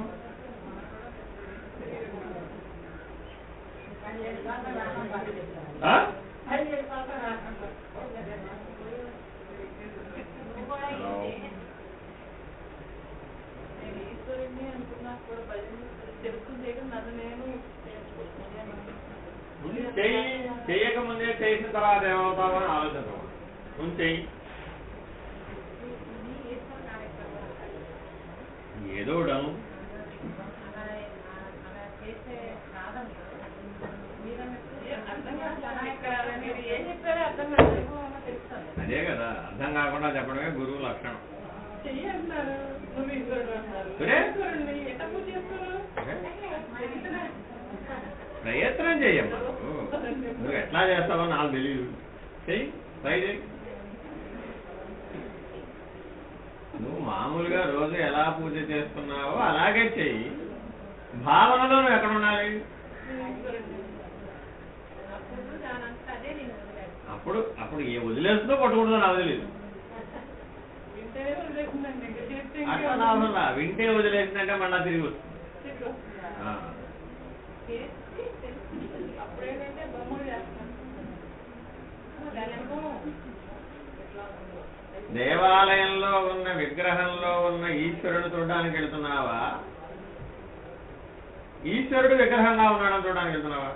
చేయకముందే చేసిన తర్వాత ఏమవుతావో అని ఆలోచించకూడదు. నువ్వు చెయ్యి, ఏదో డను. అదే కదా, అర్థం కాకుండా చెప్పడమే గురువు లక్షణం. ప్రయత్నం చెయ్యమ్మా. నువ్వు ఎట్లా చేస్తావో నాకు తెలియదు. చెయ్యి, ట్రై చేయి. నువ్వు మామూలుగా రోజు ఎలా పూజ చేస్తున్నావో అలాగే చెయ్యి. భావనలో నువ్వు ఎక్కడ ఉండాలి? అప్పుడు అప్పుడు ఏ వదిలేస్తుందో పట్టుకుంటుందో నాకు తెలియదు. అట్లా లాభంలా వింటే వదిలేసిందంటే మళ్ళా తిరిగి వస్తుంది. దేవాలయంలో ఉన్న విగ్రహంలో ఉన్న ఈశ్వరుడు చూడడానికి వెళ్తున్నావా, ఈశ్వరుడు విగ్రహంగా ఉన్నాడని చూడడానికి వెళ్తున్నావా?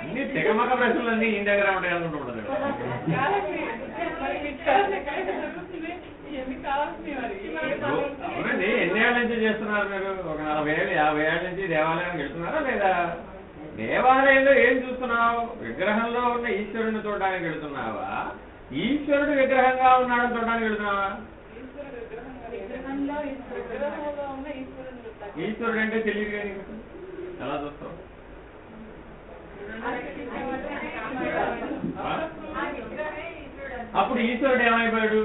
అన్ని తెగమక ప్రశ్నలన్నీ ఈ దగ్గర ఉంటాయి అనుకుంటూ ఉండదు. అవునండి, ఎన్ని ఏళ్ళ నుంచి చేస్తున్నారు మీరు? ఒక 40 ఏళ్ళు 50 ఏళ్ళ నుంచి దేవాలయానికి వెళ్తున్నారా లేదా? దేవాలయంలో ఏం చూస్తున్నావు? విగ్రహంలో ఉన్న ఈశ్వరుని చూడడానికి వెళుతున్నావా? ఈశ్వరుడు విగ్రహంగా ఉన్నాడని చూడడానికి వెళుతున్నావా? ఈశ్వరుడు అంటే తెలియదు కానీ ఎలా చూస్తావు? అప్పుడు ఈశ్వరుడు ఏమైపోయాడు?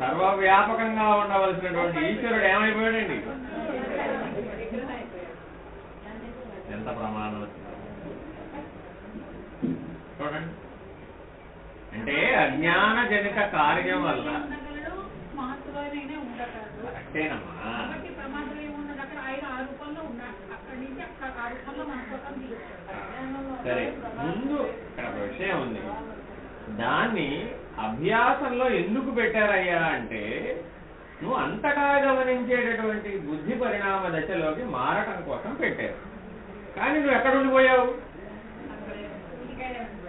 సర్వవ్యాపకంగా ఉండవలసినటువంటి ఈశ్వరుడు ఏమైపోయాడండి? ఎంత ప్రమాణం చూడండి. అంటే అజ్ఞాన జనిత కార్యం వల్ల కరెక్టేనమ్మా. సరే, ముందు ఇక్కడ ఒక విషయం ఉంది. దాన్ని అభ్యాసంలో ఎందుకు పెట్టారయ్యా అంటే నువ్వు అంతటా గమనించేటటువంటి బుద్ధి పరిణామ దశలోకి మారటం కోసం పెట్టారు. కానీ నువ్వు ఎక్కడ ఉండిపోయావు?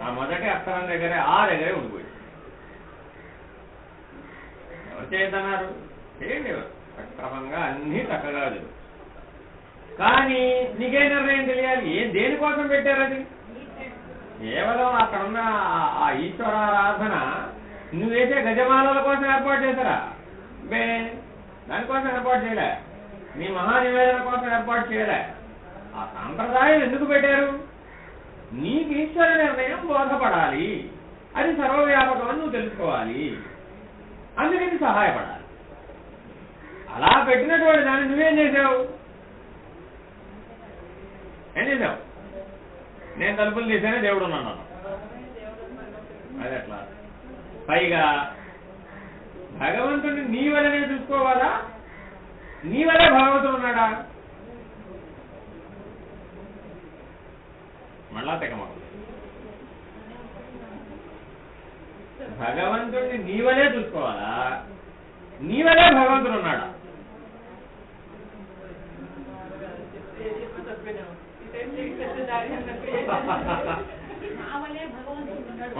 ఆ మొదటి అక్షరం దగ్గరే దగ్గరే ఉండిపోయావు. ఎవరు చేయదన్నారు? చేయండి, సక్రమంగా అన్నీ చక్కగా లేదు. కానీ నీకే నిర్ణయం తెలియాలి, దేనికోసం పెట్టారు అది? కేవలం అక్కడున్న ఆ ఈశ్వరారాధన నువ్వు వేసే గజమాలల కోసం ఏర్పాటు చేశారా? దానికోసం ఏర్పాటు చేయలే. నీ మహానివేదన కోసం ఏర్పాటు చేయలే. ఆ సాంప్రదాయం ఎందుకు పెట్టారు? నీకు ఈశ్వర నిర్ణయం బోధపడాలి, అది సర్వవ్యాపకం అని నువ్వు తెలుసుకోవాలి, అందుకని సహాయపడాలి. అలా పెట్టినటువంటి దాన్ని నువ్వేం చేసావు? ఏం చేసావు? నేను తలుపులు తీసేనే దేవుడు ఉన్నాను. అది ఎట్లా? పైగా భగవంతుడిని నీ వల్లనే చూసుకోవాలా? నీ వల్లే భగవంతుడు ఉన్నాడా? మళ్ళా తెగమకు. భగవంతుడిని నీ వల్లే చూసుకోవాలా? నీ వల్లే భగవంతుడు ఉన్నాడా?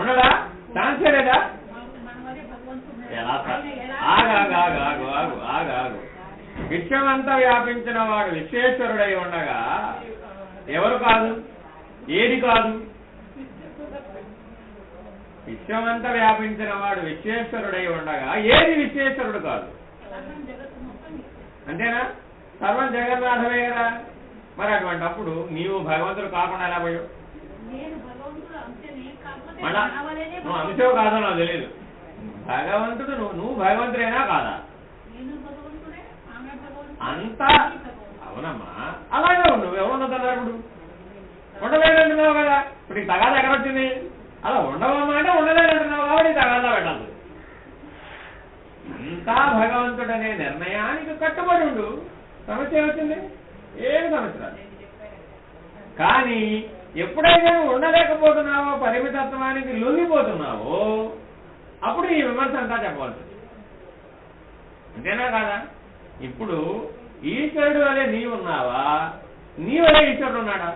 ఉండడా? ఛాన్సే లేదా? ఎలా? ఆగు. విశ్వమంతా వ్యాపించిన వాడు విశ్వేశ్వరుడై ఉండగా ఎవరు కాదు? ఏది కాదు? విశ్వమంతా వ్యాపించిన వాడు విశ్వేశ్వరుడై ఉండగా ఏది విశ్వేశ్వరుడు కాదు? అంతేనా? సర్వం జగన్నాథమే కదా. మరి అటువంటిప్పుడు నీవు భగవంతుడు కాకుండా ఎలా పోయావు? మళ్ళా నువ్వు అంశవు కాదో నాకు తెలియదు. భగవంతుడు నువ్వు భగవంతుడైనా కాదా? అంతా అవునమ్మా, అలాగే నువ్వు ఎవరున్నదన్నారు? ఇప్పుడు ఉండలేదంటున్నావు కదా. ఇప్పుడు ఈ తగాదా ఎక్కడ వచ్చింది? అలా ఉండవమ్మా అంటే ఉండలేదంటున్నావు కాబట్టి తగాదా పెట్టాలి. అంతా భగవంతుడనే నిర్ణయానికి కట్టుబడి ఉండు. సమస్య వచ్చింది? ఏమి సమస్య రాదు. కానీ ఎప్పుడైతే నువ్వు ఉండలేకపోతున్నావో, పరిమితత్వానికి లొంగిపోతున్నావో, అప్పుడు ఈ విమర్శ అంతా చెప్పవలసింది. అంతేనా కాదా? ఇప్పుడు ఈశ్వరుడు వలె నీవున్నావా? నీ వలె ఈశ్వరుడు ఉన్నాడా?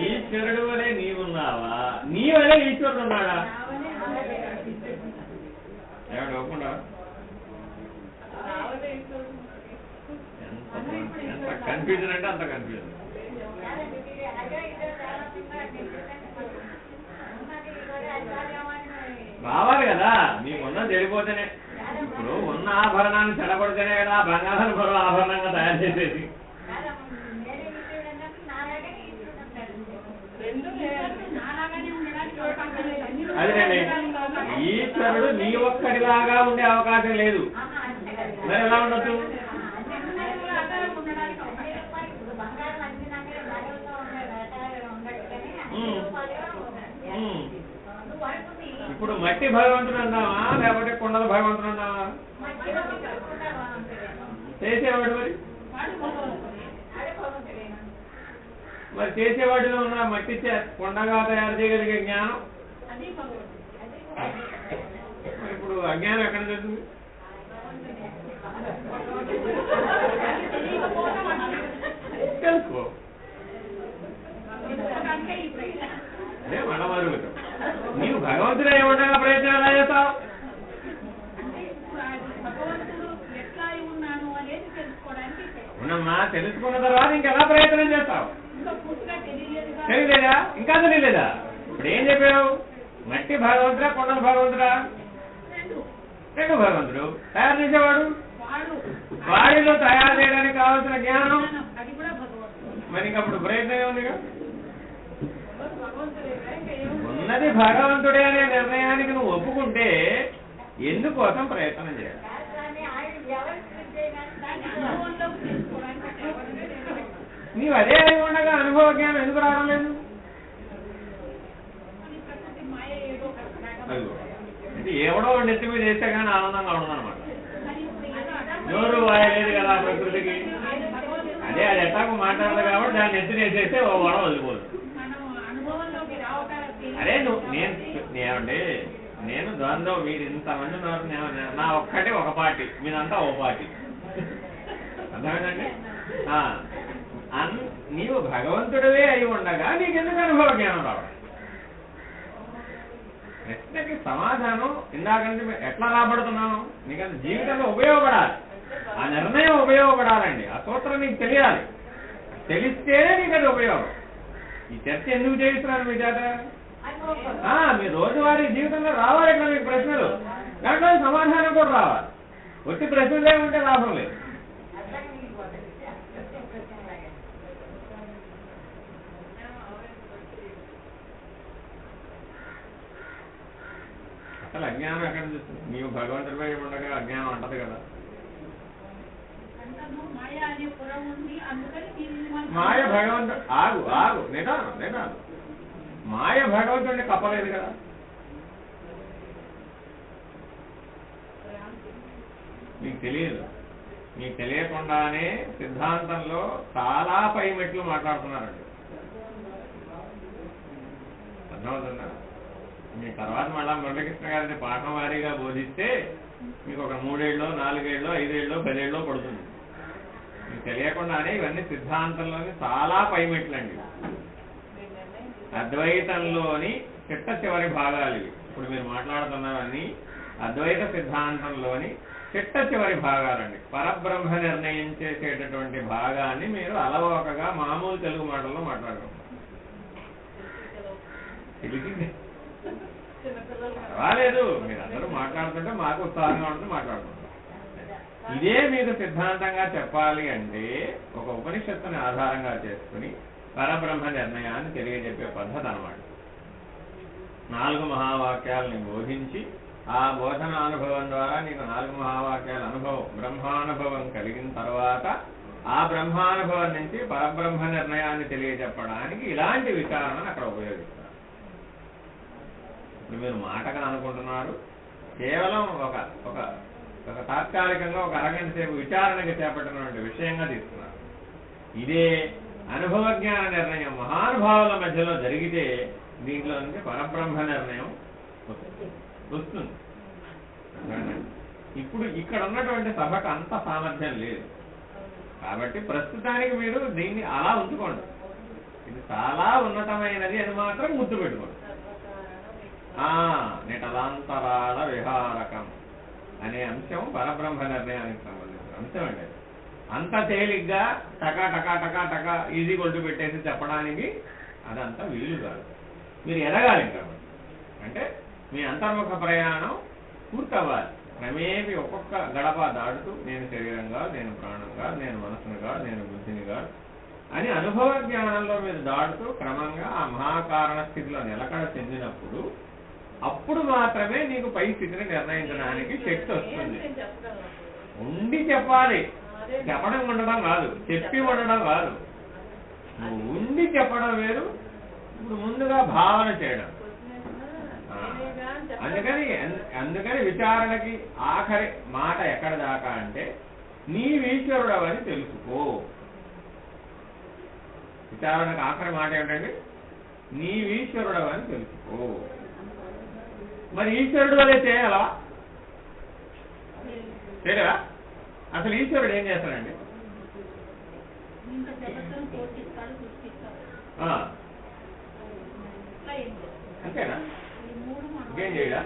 ఈశ్వరుడు వలె నీవున్నావా? నీ వలె ఈశ్వరుడు ఉన్నాడా? ఏమంటే ఒప్పుకుంటా? ఎంత కన్ఫ్యూజన్ అంటే అంత కన్ఫ్యూజన్. రావాలి కదా, నీకున్న చెడిపోతేనే. ఇప్పుడు ఉన్న ఆభరణాన్ని చెడగొడితేనే కదా బంగారం మరో ఆభరణంగా తయారు చేసేది. అదేనండి, ఈశ్వరుడు నీ ఒక్కడిలాగా ఉండే అవకాశం లేదు. మరి ఎలా ఉండొచ్చు? ఇప్పుడు మట్టి భగవంతుడు అన్నావా లేకపోతే కుండల భగవంతుడు అన్నావా? చేసేవాడు మరి చేసేవాడిలో ఉన్న మట్టి కొండగా తయారు చేయగలిగే జ్ఞానం ఇప్పుడు అజ్ఞానం ఎక్కడ జరుగుతుంది? తెలుసుకో. అదే మళ్ళా మరుగుతాం. నీవు భగవంతుడే ఉండగా ప్రయత్నం ఎలా చేస్తావు? ఉన్నమ్మా, తెలుసుకున్న తర్వాత ఇంకెలా ప్రయత్నం చేస్తావు? తెలియలేదా? ఇంకా తెలియలేదా? ఇప్పుడు ఏం చెప్పావు? మట్టి భగవంతుడా, కొండల భగవంతుడా? రెండు భగవంతుడు. తయారు చేసేవాడు వాడిలో తయారు చేయడానికి కావాల్సిన జ్ఞానం మరి ఇంకప్పుడు ప్రయత్నం ఏముందిగా? ఉన్నది భగవంతుడే అనే నిర్ణయానికి నువ్వు ఒప్పుకుంటే ఎందుకోసం ప్రయత్నం చేయాలి? నీవు అదే అయి ఉండగా అనుభవ జ్ఞానం ఎందుకు రావడం లేదు? అంటే ఎవడో నెత్తి మీద వేస్తే కానీ ఆనందంగా ఉండదన్నమాట. నోరు వాయలేదు కదా ప్రకృతికి. అదే అది ఎట్లాగో మాట్లాడదు కాబట్టి దాన్ని నెత్తి వేసేస్తే ఓ గొడవ వదిలిపోదు. అరే నేనండి, నేను ద్వంద్వం, మీరు ఇంతమంది ఉన్నారు, నా ఒక్కటి ఒక పార్టీ, మీదంతా ఓ పార్టీ. అర్థమైందండి? నీవు భగవంతుడివే అయి ఉండగా నీకెందుకు అనుభవ జ్ఞానం రావడం? ప్రశ్నకి సమాధానం ఇందాకంటే ఎట్లా రాబడుతున్నాను? నీకంత జీవితంలో ఉపయోగపడాలి, ఆ నిర్ణయం ఉపయోగపడాలండి. ఆ సూత్రం నీకు తెలియాలి. తెలిస్తేనే నీకు అది ఉపయోగం. ఈ చర్చ ఎందుకు చేయిస్తున్నాను మీ చేత? మీ రోజువారీ జీవితంలో రావాలి ఇట్లా మీకు ప్రశ్నలు, దాంట్లో సమాధానం కూడా రావాలి. వచ్చి ప్రశ్నలు ఏమంటే లాభం లేదు. అసలు అజ్ఞానం ఎక్కడ చూస్తుంది? నీవు భగవంతుడిపై ఉండగా అజ్ఞానం అంటది కదా. మాయ భగవంతుడు ఆగు ఆగు నేనా మాయ భగవంతుడిని కప్పలేదు కదా. మీకు తెలియదు. మీకు తెలియకుండానే సిద్ధాంతంలో చాలా పై మెట్లు మాట్లాడుతున్నారండి. అర్థమవుతుందా? మీ తర్వాత మళ్ళా మురళీకృష్ణ గారిని పాఠం వారీగా బోధిస్తే మీకు ఒక 3 ఏళ్ళలో 4 ఏళ్ళలో 5 ఏళ్ళలో 10 ఏళ్ళలో పడుతుంది. మీకు తెలియకుండానే ఇవన్నీ సిద్ధాంతంలోని చాలా పైమెట్లండి. అద్వైతంలోని చిట్ట చివరి భాగాలు ఇవి. ఇప్పుడు మీరు మాట్లాడుతున్నవన్నీ అద్వైత సిద్ధాంతంలోని చిట్ట చివరి భాగాలండి. పరబ్రహ్మ నిర్ణయం చేసేటటువంటి భాగాన్ని మీరు అలవోకగా మామూలు తెలుగు మాటల్లో మాట్లాడుకుంటారు. తెలిసింది పర్వాలేదు, మీరు అందరూ మాట్లాడుతుంటే మాకు ఉత్సాహంగా ఉంటుంది, మాట్లాడుకుంటాం. ఇదే మీకు సిద్ధాంతంగా చెప్పాలి అంటే ఒక ఉపనిషత్తుని ఆధారంగా చేసుకుని పరబ్రహ్మ నిర్ణయాన్ని తెలియజెప్పే పద్ధతి అన్నమాట. 4 మహావాక్యాలని బోధించి ఆ బోధనానుభవం ద్వారా నీకు 4 మహావాక్యాల అనుభవం, బ్రహ్మానుభవం కలిగిన తర్వాత ఆ బ్రహ్మానుభవం నుంచి పరబ్రహ్మ నిర్ణయాన్ని తెలియజెప్పడానికి ఇలాంటి విచారణను అక్కడ ఉపయోగిస్తారు. ఇప్పుడు మీరు మాటగా అనుకుంటున్నారు, కేవలం ఒక ఒక ఒక తాత్కాలికంగా ఒక అరగంట సేపు విచారణకి చేపట్టినటువంటి విషయంగా తీసుకున్నారు. ఇదే అనుభవ జ్ఞాన నిర్ణయం మహానుభావుల మధ్యలో జరిగితే దీంట్లో నుంచి పరబ్రహ్మ నిర్ణయం వస్తుంది. ఇప్పుడు ఇక్కడ ఉన్నటువంటి సభకు అంత సామర్థ్యం లేదు కాబట్టి ప్రస్తుతానికి మీరు దీన్ని అలా ఉంచుకోండి. ఇది చాలా ఉన్నతమైనది అని మాత్రం గుర్తుపెట్టుకోండి. నిటలాంతరాల విహారకం అనే అంశం పరబ్రహ్మ నిర్ణయానికి సంబంధించిన అంశం అండి. అంత తేలిగ్గా టకా టకా టకా టకా ఈజీ కొట్టు పెట్టేసి చెప్పడానికి అదంతా వీలు కాదు. మీరు ఎదగాలి కాబట్టి. అంటే మీ అంతర్ముఖ ప్రయాణం పూర్తవ్వాలి. క్రమేపీ ఒక్కొక్క గడప దాటుతూ నేను శరీరంగా, నేను ప్రాణంగా, నేను మనసునిగా, నేను బుద్ధినిగా అని అనుభవ జ్ఞానంలో మీరు దాటుతూ క్రమంగా ఆ మహాకారణ స్థితిలో నిలకడ చెందినప్పుడు అప్పుడు మాత్రమే నీకు పై స్థితిని నిర్ణయించడానికి శక్తి వస్తుంది. ఉండి చెప్పాలి, చెప్పడం ఉండడం కాదు, చెప్పి ఉండడం కాదు. ఉండి చెప్పడం వేరు, ఇప్పుడు ముందుగా భావన చేయడం. అందుకని విచారణకి ఆఖరి మాట ఎక్కడ దాకా అంటే నీవీశ్వరుడవని తెలుసుకో. విచారణకు ఆఖరి మాట ఏమిటండి? నీవీశ్వరుడవని తెలుసుకో. మరి ఈశ్వరుడు వలె చేయాలా? చేయలేవా? అసలు ఈశ్వరుడు ఏం చేస్తాడండి? అంతేనా? ఇంకేం చేయడా?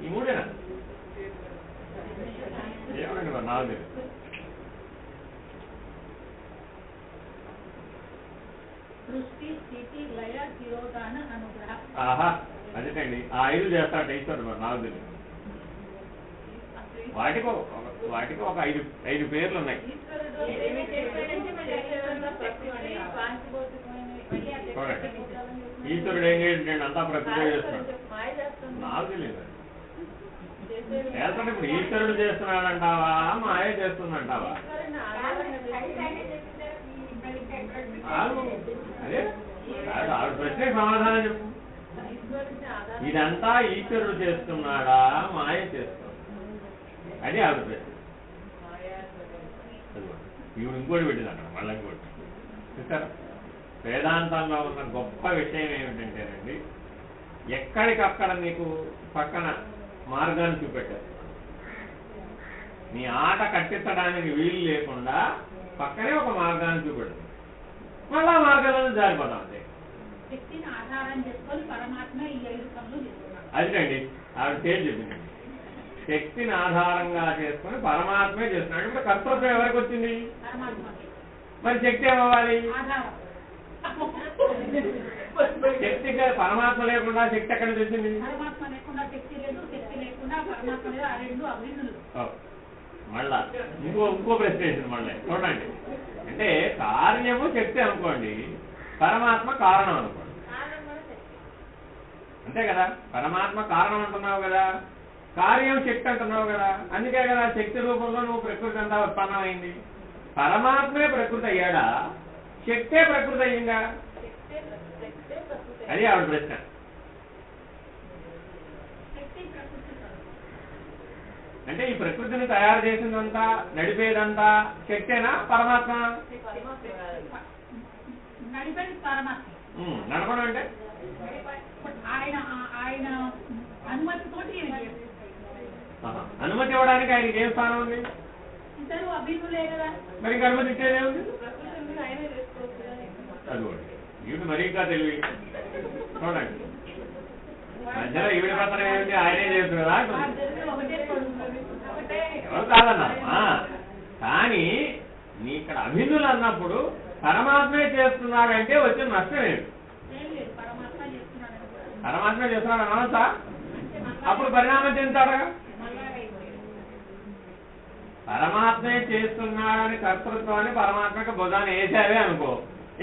ఈ మూడేనా? ఏమండి మరి నాకు తెలియదు. ఆహా అదేండి ఆ 5 చేస్తాడు ఈశ్వరుడు మరి నాకు తెలియదు. వాటికి ఒక 5 పేర్లు ఉన్నాయి. చూడండి ఈశ్వరుడు ఏం చేయండి అంతా ప్రకృతి చేస్తున్నాడు. నాకు తెలియదు. చేస్తాడు. ఇప్పుడు ఈశ్వరుడు చేస్తున్నాడంటావా మాయ చేస్తుందంటావా? అదే ఆవిడ ప్రశ్నకి సమాధానం చెప్పు. ఇదంతా ఈశ్వరుడు చేస్తున్నాడా మాయ చేస్తున్నాడు? అది ఆవిడ ప్రశ్న. ఈవిడ ఇంకోటి పెట్టింది అక్కడ మళ్ళీ ఇంకోటి చూసారా? వేదాంతంలో ఉన్న గొప్ప విషయం ఏమిటంటేనండి, ఎక్కడికక్కడ నీకు పక్కన మార్గాన్ని చూపెట్టారు. నీ ఆట కట్టించడానికి వీలు లేకుండా పక్కనే ఒక మార్గాన్ని చూపెడతారు. మళ్ళా మార్గంలో జారిపోతాం అంతే. అదేండి ఆవిడ పేరు చెప్పింది. శక్తిని ఆధారంగా చేసుకుని పరమాత్మే చేస్తున్నాడు. ఇప్పుడు కర్తృత్వం ఎవరికి వచ్చింది? మరి శక్తి ఏమవ్వాలి? శక్తి పరమాత్మ లేకుండా శక్తి ఎక్కడ వచ్చింది? మళ్ళా ఇంకో ప్రశ్న వేసింది మళ్ళీ. చూడండి, అంటే కార్యము శక్తి అనుకోండి, పరమాత్మ కారణం అనుకోండి. అంతే కదా? పరమాత్మ కారణం అంటున్నావు కదా, కార్యం శక్తి అంటున్నావు కదా. అందుకే కదా శక్తి రూపంలో నువ్వు ప్రకృతి అంతా ఉత్పన్నమైంది. పరమాత్మే ప్రకృతి అయ్యాడా, శక్తే ప్రకృతి అయ్యిందా? అది ఆవిడ ప్రశ్న. అంటే ఈ ప్రకృతిని తయారు చేసిందంతా నడిపేదంతా శక్తేనా పరమాత్మ? నడపడం అంటే అనుమతి ఇవ్వడానికి ఆయనకి ఏం స్థానం ఉంది? మరి ఇంక అనుమతి ఇచ్చేదేముంది? అదిగోండి ఈవిడ మరీ ఇంకా తెలివి. చూడండి మధ్యలో ఈవిడ పత్రం ఏమిటి? ఆయనే చేస్తుంది కదా. ఎవరు కాదన్నా, కానీ నీ ఇక్కడ అభిన్నులు అన్నప్పుడు పరమాత్మే చేస్తున్నాడంటే వచ్చిన నష్టం ఏమిటి? పరమాత్మే చేస్తున్నాడు అనవసా? అప్పుడు పరిణామం చెందుతాడా? పరమాత్మే చేస్తున్నాడని కర్తృత్వాన్ని పరమాత్మకి భుజాన్ని వేసావే అనుకో,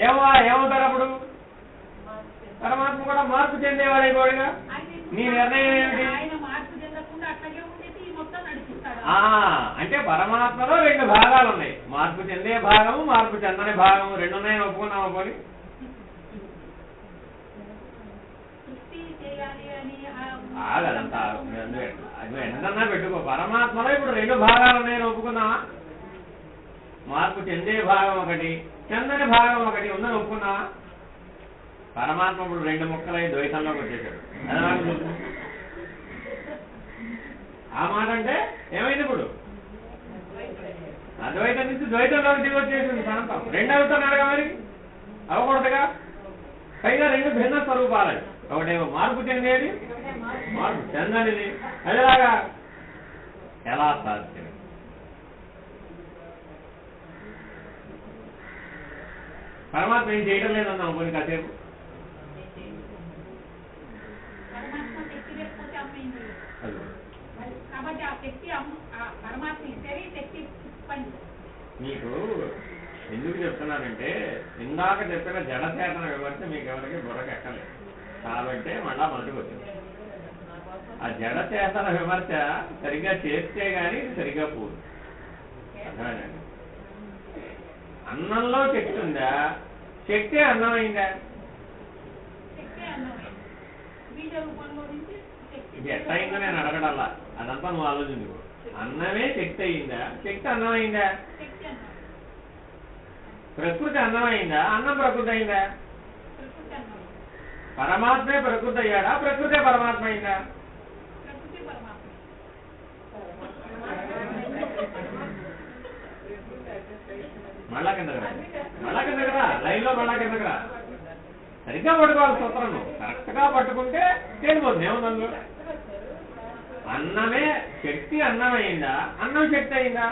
ఏమవుతారు అప్పుడు? పరమాత్మ కూడా మార్పు చెందేవాడైపోయాడుగా. నీ నిర్ణయం ఏమిటి? అంటే పరమాత్మలో 2 భాగాలు ఉన్నాయి, మార్పు చెందే భాగము మార్పు చెందని భాగము. 2 ఉన్నాయని ఒప్పుకున్నావా? పోనీ అదంతా ఎంతన్నా పెట్టుకో. పరమాత్మలో ఇప్పుడు 2 భాగాలు ఉన్నాయని ఒప్పుకున్నావా? మార్పు చెందే భాగం ఒకటి, చెందని భాగం ఒకటి ఉందని ఒప్పుకున్నావా? పరమాత్మ ఇప్పుడు 2 ముక్కలై ద్వైతంలోకి వచ్చేసాడు. అదే ఆ మాట అంటే ఏమైంది? ఇప్పుడు అద్వైతం నుంచి ద్వైతంలోకి దిగి వచ్చేసింది ప్రాంతం. 2 అవుతున్నాడుగా, మరి అవ్వకూడదుగా. పైగా 2 భిన్న స్వరూపాలు. ఒకటేమో మార్పు చెందేది, మార్పు చెందనిది. అదేలాగా ఎలా సాధ్యం? పరమాత్మ ఏం చేయడం లేదన్నాం కొన్ని కాసేపు. మీకు ఎందుకు చెప్తున్నానంటే, ఇందాక చెప్పిన జడచేతన విమర్శ మీకు ఎవరికి బుర్రకెక్కలేదు కాబట్టి మళ్ళా మొదటికి వచ్చింది. ఆ జడచేతన విమర్శ సరిగ్గా చేస్తే గానీ సరిగ్గా పోదు. అర్థమైందండి? అన్నంలో శక్తి ఉందా? శక్తి అన్నమైందా? ఇది ఎట్లా అయిందో నేను అడగడల్లా, అదంతా నువ్వు ఆలోచించుకో. అన్నమే శక్తి అయిందా? శక్తి అన్నమైందా? ప్రకృతి అన్నమైందా? అన్నం ప్రకృతి అయిందా? పరమాత్మే ప్రకృతి అయ్యాడా? ప్రకృతే పరమాత్మ అయిందా? మళ్ళా కిందకి రా లైన్లో మళ్ళా కిందకి రా. సరిగ్గా పట్టుకోవాలి సూత్రం. కరెక్ట్గా పట్టుకుంటే తేలిపోతుంది. ఏముంది అన్నమే శక్తి అన్నమైందా, అన్నం శక్తి అయిందా?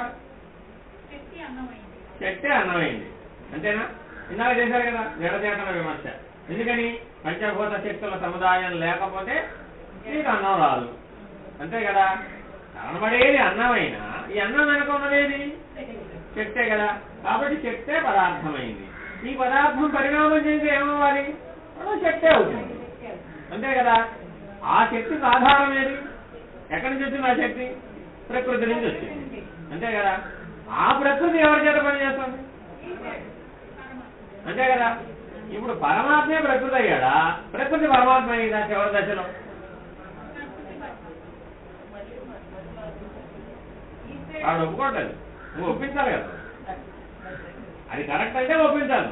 శక్తి అన్నమైంది. అంతేనా? ఇందాక చేశారు కదా జడచేతన విమర్శ. ఎందుకని? పంచభూత శక్తుల సముదాయం లేకపోతే నీకు అన్నం రాదు. అంతే కదా? కనబడేది అన్నమైనా ఈ అన్నం వెనక ఉన్నదేది శక్తే కదా. కాబట్టి శక్తే పదార్థమైంది. ఈ పదార్థం పరిణామం చేస్తే ఏమవ్వాలి? శక్తే అవుతుంది. అంతే కదా? ఆ శక్తికి ఆధారం ఏది? ఎక్కడి నుంచి వచ్చింది ఆ శక్తి? ప్రకృతి నుంచి వచ్చింది. అంతే కదా? ఆ ప్రకృతి ఎవరి చేత పనిచేస్తుంది? అంతే కదా? ఇప్పుడు పరమాత్మే ప్రకృతి అయ్యాడా, ప్రకృతి పరమాత్మ అయ్యిందా చివరి దశలో? వాడు ఒప్పుకోవట్లేదు. నువ్వు ఒప్పించాలి కదా. అది కరెక్ట్ అంటే ఒప్పించాలి.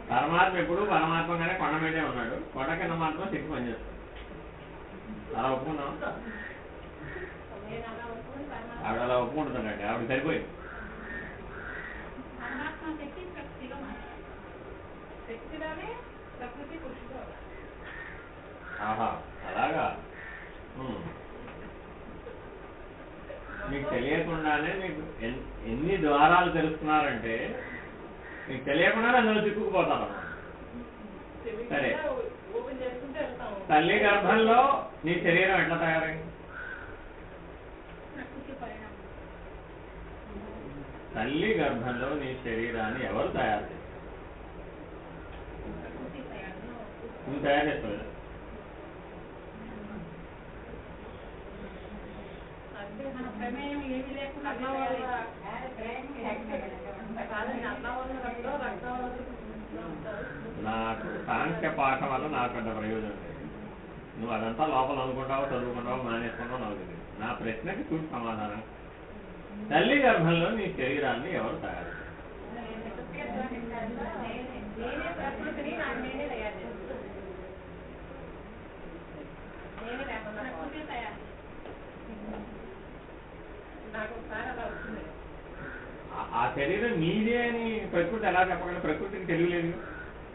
పరమాత్మ ఎప్పుడు పరమాత్మగానే కొండ మీదే ఉన్నాడు. కొండ కింద మాత్రం శక్తి పనిచేస్తుంది. అలా ఒప్పుకున్నాం. ఆవిడ అలా ఒప్పుకుంటుందండి. ఆవిడ సరిపోయింది. ఆహా అలాగా. మీకు తెలియకుండానే మీకు ఎన్ని ద్వారాలు తెలుస్తున్నారంటే మీకు తెలియకుండానే అందులో చిక్కుకుపోతారు. సరే, తల్లి గర్భంలో నీ శరీరం ఎట్లా తయారైంది? తల్లి గర్భంలో నీ శరీరాన్ని ఎవరు తయారు చేస్తారు? నువ్వు తయారు చేసుకోలేదు. నాకు సాంఖ్య పాఠం వల్ల నాకు పెద్ద ప్రయోజనం లేదు. నువ్వు అదంతా లోపల అనుకుంటావో చదువుకుంటావో మానేసుకుంటావో నాకు తెలియదు. నా ప్రశ్నకి చూసి సమాధానం. తల్లి గర్భంలో నీ శరీరాన్ని ఎవరు తయారు చేస్తారు? ఆ శరీరం నీదే అని ప్రకృతి ఎలా చెప్పగలదు? ప్రకృతికి తెలియలేదు.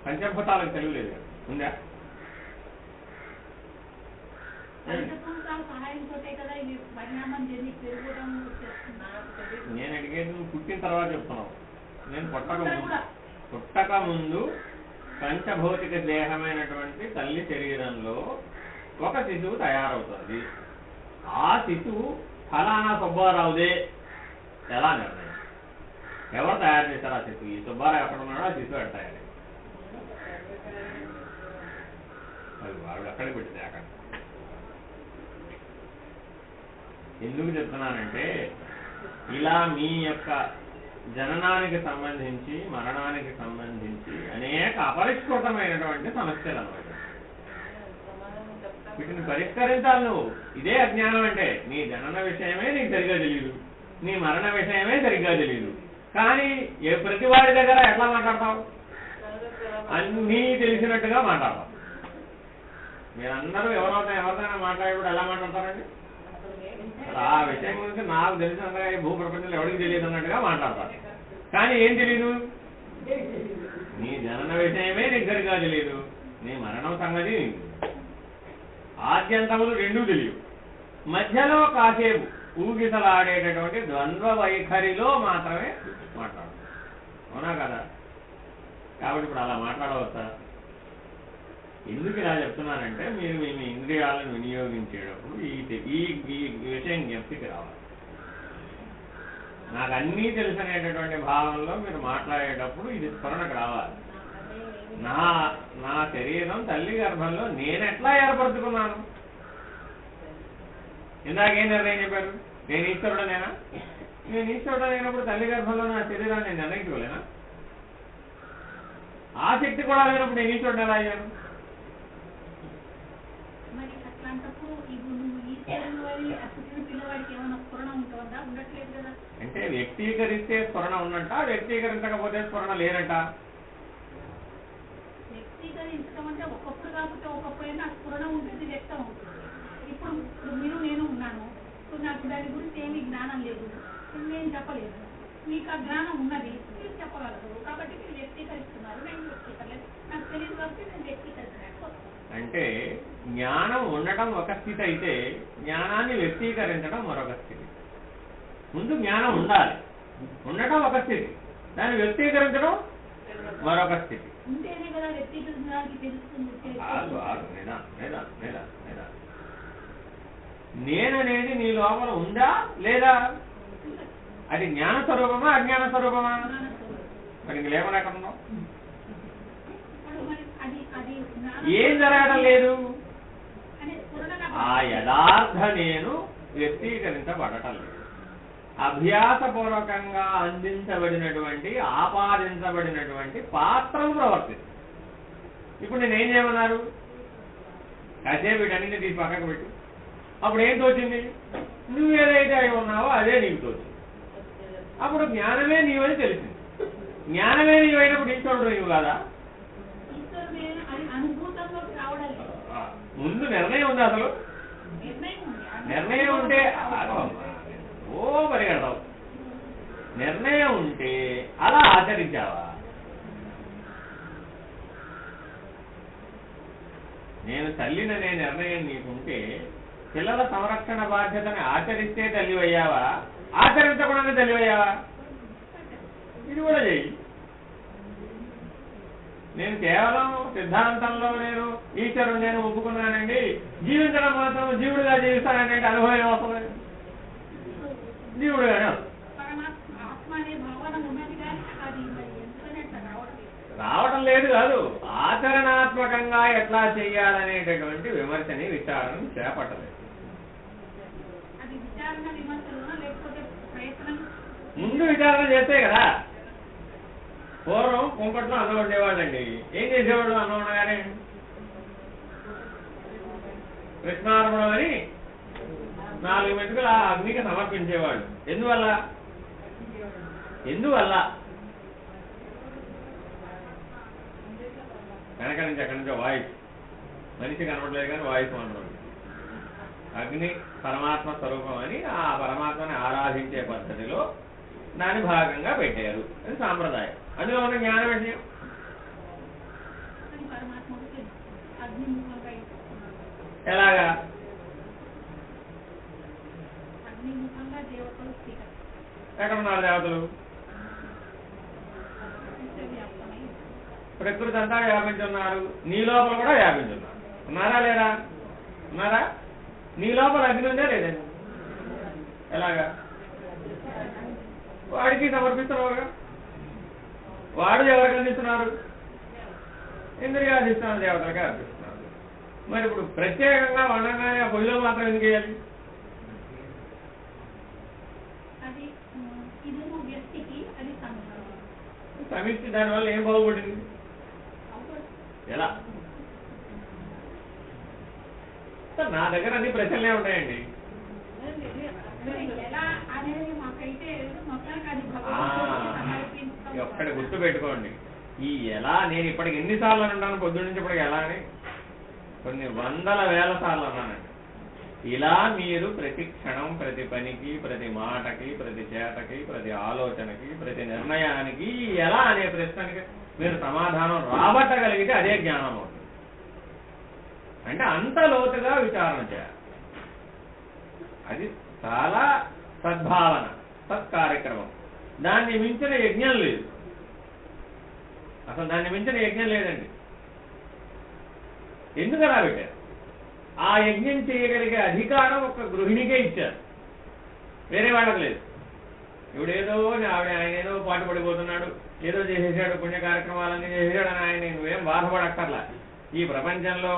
పంచభూతాలకు తెలియలేదు. ఉందా? నేను అడిగేది నువ్వు పుట్టిన తర్వాత చెప్తున్నావు. నేను పుట్టక ముందు పంచభౌతిక దేహమైనటువంటి తల్లి శరీరంలో ఒక శిశువు తయారవుతుంది. ఆ శిశువు ఫలానా సుబ్బారావుదే ఎలా నిర్ణయం? ఎవరు తయారు చేశారు ఆ శిశువు? ఈ సుబ్బారావు ఎక్కడ ఉన్నాడో ఆ శిశువు ఎక్కడ తయారు? అది వాడు అక్కడికి పెట్టింది. అక్కడ ఎందుకు చెప్తున్నానంటే ఇలా మీ యొక్క జననానికి సంబంధించి మరణానికి సంబంధించి అనేక అపరిష్కృతమైనటువంటి సమస్యలు అన్నమాట. వీటిని పరిష్కరించాలి నువ్వు. ఇదే అజ్ఞానం అంటే. నీ జనన విషయమే నీకు సరిగ్గా తెలియదు, నీ మరణ విషయమే సరిగ్గా తెలియదు. కానీ ప్రతి వాడి దగ్గర ఎట్లా మాట్లాడతావు? అన్నీ తెలిసినట్టుగా మాట్లాడతావు. మీరందరూ ఎవరినైనా మాట్లాడేప్పుడు ఎలా మాట్లాడతారండి? ఆ విషయం గురించి నాకు తెలిసినంతగా ఈ భూ ప్రపంచంలో ఎవరికి తెలియదు అన్నట్టుగా మాట్లాడతారు. కానీ ఏం తెలియదు? నీ జనన విషయమే నీకు సరిగ్గా తెలియదు, నీ మరణం సంగతి ఆద్యంతములు రెండూ తెలియవు. మధ్యలో కాసేపు ఊగిసలాడేటటువంటి ద్వంద్వ వైఖరిలో మాత్రమే మాట్లాడు. అవునా కదా? కాబట్టి ఇప్పుడు అలా మాట్లాడవచ్చా? ఎందుకు ఇలా చెప్తున్నానంటే మీరు మీ ఇంద్రియాలను వినియోగించేటప్పుడు ఈ విషయం జ్ఞప్తికి రావాలి. నాకు అన్నీ తెలుసనేటటువంటి భావంలో మీరు మాట్లాడేటప్పుడు ఇది స్మరణకు రావాలి. నా శరీరం తల్లి గర్భంలో నేనెట్లా ఏర్పరచుకున్నాను? ఇందాకేం నిర్ణయం చెప్పారు? నేను ఈశ్వరుడనేనా? నేను ఈశ్వరుడనైనప్పుడు తల్లి గర్భంలో నా శరీరాన్ని నేను నిర్ణయించుకోలేనా? ఆ శక్తి కూడా లేనప్పుడు నేను ఈశ్వరుడు ఎలా అయ్యాను? మరి అట్లాంటప్పుడు ఇప్పుడు నువ్వు ఈశ్వరుడు అని అసలు పిల్లవాడికి ఏమైనా అంటే వ్యక్తీకరిస్తే స్ఫురణ ఉన్నంట, వ్యక్తీకరించకపోతే స్ఫురణ లేనట. వ్యక్తీకరించడం అంటే ఒకప్పుడు కాకపోతే ఒకప్పుడైనా స్ఫురణ ఉంటుంది, వ్యక్తం ఉంటుంది. ఇప్పుడు మీరు నేను ఉన్నాను, ఇప్పుడు నాకు దాని గురించి ఏమీ జ్ఞానం లేదు, నేను చెప్పలేదు. మీకు ఆ జ్ఞానం ఉన్నది, మీరు చెప్పగలరు. కాబట్టి మీరు వ్యక్తీకరిస్తున్నారు, నేను వ్యక్తీకరలేదు. నాకు తెలియదు కాబట్టి నేను వ్యక్తీకరించలేకపోతున్నాను. అంటే జ్ఞానం ఉండటం ఒక స్థితి అయితే జ్ఞానాన్ని వ్యక్తీకరించడం మరొక స్థితి. ముందు జ్ఞానం ఉండాలి, ఉండటం ఒక స్థితి, దాన్ని వ్యక్తీకరించడం మరొక స్థితి. ఉంటేనే కదా వ్యక్తీకరించడానికి తెలుస్తుంది. నేననేది నీ లోపల ఉందా లేదా? అది జ్ఞాన స్వరూపమా అజ్ఞాన స్వరూపమా? మరి ఇంక లేకుండా ఎక్కడ ఉన్నావు? ఏం జరగడం లేదు? ఆ యథార్థ నేను వ్యక్తీకరించబడటం లేదు. అభ్యాసపూర్వకంగా అందించబడినటువంటి ఆపాదించబడినటువంటి పాత్రలు ప్రవర్తిస్తుంది. ఇప్పుడు నేనేం చేయమన్నారు? కాసేపు వీటన్నింటినీ తీసి పక్కకు పెట్టి అప్పుడు ఏం తోచింది? నువ్వేదైతే అయి ఉన్నావో అదే నీకు తోచింది. అప్పుడు జ్ఞానమే నీవని తెలిసింది. జ్ఞానమే నీవైనప్పుడు ఈశ్వరుడు నీవు కాదా? ముందు నిర్ణయం ఉంది. అసలు నిర్ణయం ఉంటే ఓ పరిగెడతావు. నిర్ణయం ఉంటే అలా ఆచరించావా? నేను తల్లిననే నిర్ణయం నీకుంటే పిల్లల సంరక్షణ బాధ్యతని ఆచరిస్తే తల్లివయ్యావా, ఆచరించకుండానే తల్లివయ్యావా? ఇది కూడా చెయ్యి. నేను కేవలం సిద్ధాంతంలో నేను ఈశ్వరుడు నేను ఒప్పుకున్నానండి, జీవించడం మాత్రం జీవుడిగా జీవిస్తానంటే అనుభవం వస్తుంది. జీవుడుగానే రావడం లేదు కాదు, ఆచరణాత్మకంగా ఎట్లా చెయ్యాలనేటటువంటి విమర్శని విచారణ చేపట్టలేదు. ముందు విచారణ చేస్తే కదా. పూర్వం కుంపట్లో అన్నం వండేవాళ్ళండి. ఏం చేసేవాళ్ళు? అన్నం ఉండగానే కృష్ణార్పణం అని 4 మెతుకులు ఆ అగ్నికి సమర్పించేవాళ్ళు. ఎందువల్ల? వెనక నుంచి అక్కడి నుంచో వాయిస్, మనిషి కనపడలేదు కానీ వాయిస్ అనడం. అగ్ని పరమాత్మ స్వరూపం అని ఆ పరమాత్మని ఆరాధించే పద్ధతిలో దాని భాగంగా పెట్టారు. అది సాంప్రదాయం. అందులో ఉన్న జ్ఞాన విషయం ఎలాగా? ఎక్కడున్నారు దేవతలు? ప్రకృతి అంతా వ్యాపించున్నారు, నీ లోపల కూడా వ్యాపించున్నారు. ఉన్నారా లేరా? ఉన్నారా? నీ లోపల అగ్ని ఉందా లేదండి? ఎలాగా? వాడికి సమర్పిస్తున్నారు. వాడు ఎవరికి అందిస్తున్నారు? ఇంద్రియాధిష్టాన దేవతలకే అర్పిస్తున్నారు. మరి ఇప్పుడు ప్రత్యేకంగా వండగానే ఆ పొయ్యిలో మాత్రం ఎందుకు చేయాలి? సమిష్టి దానివల్ల ఏం బాగుపడింది? ఎలా? నా దగ్గర అన్ని ప్రశ్నలే ఉంటాయండి. ఒక్కటి గుర్తు పెట్టుకోండి, ఈ ఎలా నేను ఇప్పటికి ఎన్నిసార్లు అంటాను? పొద్దున్న నుంచి ఇప్పటికి ఎలా అని కొన్ని వందల వేల సార్లు అన్నానండి. ఇలా మీరు ప్రతి క్షణం, ప్రతి పనికి, ప్రతి మాటకి, ప్రతి చేతకి, ప్రతి ఆలోచనకి, ప్రతి నిర్ణయానికి ఎలా అనే ప్రశ్నకి మీరు సమాధానం రాబట్టగలిగితే అదే జ్ఞానం అవుతుంది. అంటే అంత లోతుగా విచారణ చేయాలి. అది చాలా సద్భావన, సత్కార్యక్రమం. దాన్ని మించిన యజ్ఞం లేదు. అసలు దాన్ని మించిన యజ్ఞం లేదండి. ఎందుకు అలా పెట్టారు? ఆ యజ్ఞం చేయగలిగే అధికారం ఒక గృహిణికే ఇచ్చారు, వేరే వాళ్ళకి లేదు. ఇప్పుడేదో ఆయన ఏదో పాటు పడిపోతున్నాడు, ఏదో చేసేసాడు, పుణ్య కార్యక్రమాలన్నీ చేసేసాడు అని ఆయన నువ్వేం బాధపడక్కర్లా. ఈ ప్రపంచంలో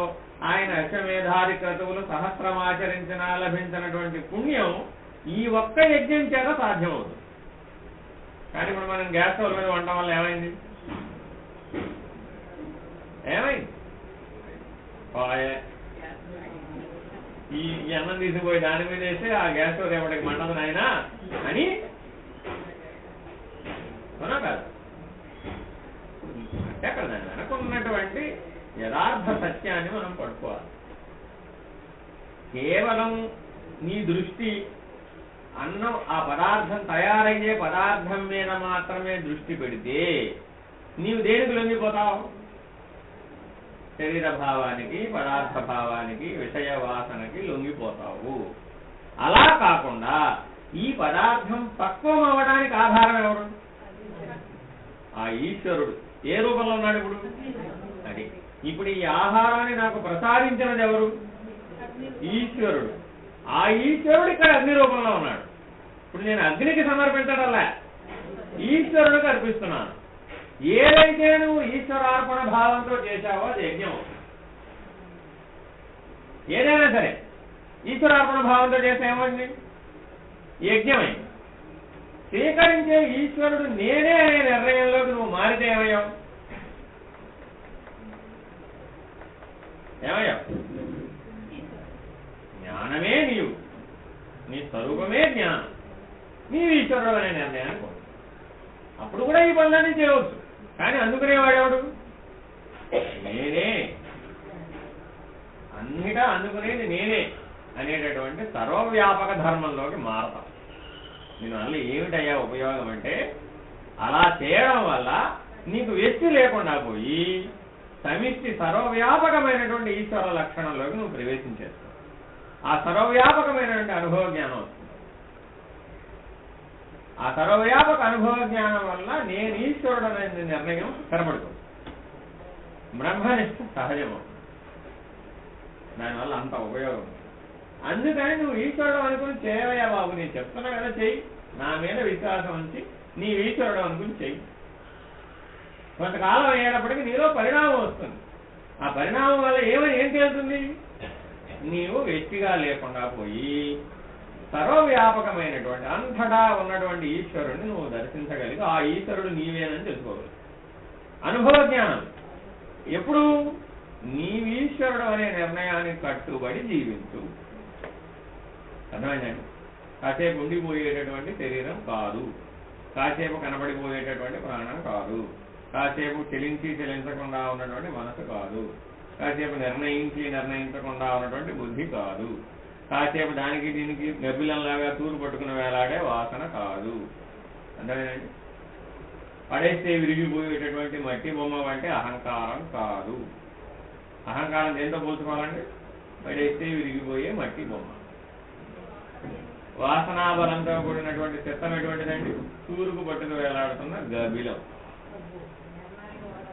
ఆయన అశ్వమేధాది క్రతువులు సహస్రమాచరించినా లభించినటువంటి పుణ్యం ఈ ఒక్క యజ్ఞం చేత సాధ్యమవుతుంది. కానీ ఇప్పుడు మనం గ్యాస్ స్టవ్ మీద వండటం వల్ల ఏమైంది? ఈ అన్నం తీసుకుపోయి దాని మీద వేస్తే ఆ గ్యాస్ స్టవ్ రేపటికి మండదు నాయనా అని అవునా కాదు. అంటే అక్కడ దాని వెనక ఉన్నటువంటి యథార్థ సత్యాన్ని మనం పట్టుకోవాలి. కేవలం నీ దృష్టి అన్నం ఆ పదార్థం తయారయ్యే పదార్థం మీద మాత్రమే దృష్టి పెడితే నీవు దేనికి లొంగిపోతావు? శరీర భావానికి, పదార్థ భావానికి, విషయ వాసనకి లొంగిపోతావు. అలా కాకుండా ఈ పదార్థం పక్వం అవ్వడానికి ఆధారం ఎవరు? ఆ ఈశ్వరుడు. ఏ రూపంలో ఉన్నాడు ఇప్పుడు? అది. ఇప్పుడు ఈ ఆహారాన్ని నాకు ప్రసాదించినది ఎవరు? ఈశ్వరుడు. ఆ ఈశ్వరుడు ఇక్కడ అగ్ని రూపంలో ఉన్నాడు. ఇప్పుడు నేను అగ్నికి సమర్పించడంలా ఈశ్వరుడికి అర్పిస్తున్నాను. ఏదైతే నువ్వు ఈశ్వరార్పణ భావంతో చేశావో అది యజ్ఞం. ఏదైనా సరే ఈశ్వరార్పణ భావంతో చేస్తే ఏమైంది? యజ్ఞమైంది. స్వీకరించే ఈశ్వరుడు నేనే అనే నిర్ణయంలోకి నువ్వు మారితే ఏమయ్యావు? జ్ఞానమే నీవు, నీ స్వరూపమే జ్ఞానం, నీవు ఈశ్వరుడు అనే నిర్ణయానికి పోదు. అప్పుడు కూడా ఈ పనులన్నీ చేయవచ్చు. కానీ అందుకునేవాడెవడు? నేనే. అన్నిటా అందుకునేది నేనే అనేటటువంటి సర్వవ్యాపక ధర్మంలోకి మారతాం. నేను అల్ల ఏమిటయ్యా ఉపయోగం అంటే, అలా చేయడం వల్ల నీకు వ్యక్తి లేకుండా పోయి సమిష్టి సర్వవ్యాపకమైనటువంటి ఈశ్వర లక్షణంలోకి నువ్వు ప్రవేశించేస్తావు. ఆ సర్వవ్యాపకమైనటువంటి అనుభవ జ్ఞానం వస్తుంది. ఆ సర్వవ్యాపక అనుభవ జ్ఞానం వల్ల నేను ఈశ్వరుడు అనే నిర్ణయం స్థిరపడుతుంది. బ్రహ్మనిష్ట సహజమవుతుంది. దానివల్ల అంత ఉపయోగం. అందుకని నువ్వు ఈశ్వరుడు అనుకుని చేయవయ్యా బాబు, నేను చెప్తున్నా కదా చెయ్యి, నా మీద విశ్వాసం ఉంచి నీ ఈశ్వరుడు అనుకుని చెయ్యి. కొంతకాలం అయ్యేటప్పటికి నీలో పరిణామం వస్తుంది. ఆ పరిణామం వల్ల ఏం తేలుతుంది? నీవు వ్యక్తిగా లేకుండా పోయి సర్వవ్యాపకమైనటువంటి అంతటా ఉన్నటువంటి ఈశ్వరుడిని నువ్వు దర్శించగలిగి ఆ ఈశ్వరుడు నీవేనని తెలుసుకోగలవు. అనుభవ జ్ఞానం ఎప్పుడు? నీవీశ్వరుడు అనే నిర్ణయానికి కట్టుబడి జీవించు. అర్థమైందండి? కాసేపు ఉండిపోయేటటువంటి శరీరం కాదు, కాసేపు కనబడిపోయేటటువంటి ప్రాణం కాదు, కాసేపు చెలించకుండా ఉన్నటువంటి మనసు కాదు, కాసేపు నిర్ణయించకుండా ఉన్నటువంటి బుద్ధి కాదు, కాసేపు దానికి దీనికి గబ్బిలంలాగా తూరు పట్టుకుని వేలాడే వాసన కాదు. అర్థమేనండి? పడేస్తే విరిగిపోయేటటువంటి మట్టి బొమ్మ అంటే అహంకారం కాదు. అహంకారం దేంతో పోల్చుకోవాలండి? పడేస్తే విరిగిపోయే మట్టి బొమ్మ. వాసనాబలంతో కూడినటువంటి చిత్తం ఎటువంటిదండి? తూరుకు పట్టుకు వేలాడుతున్న గబ్బిలం.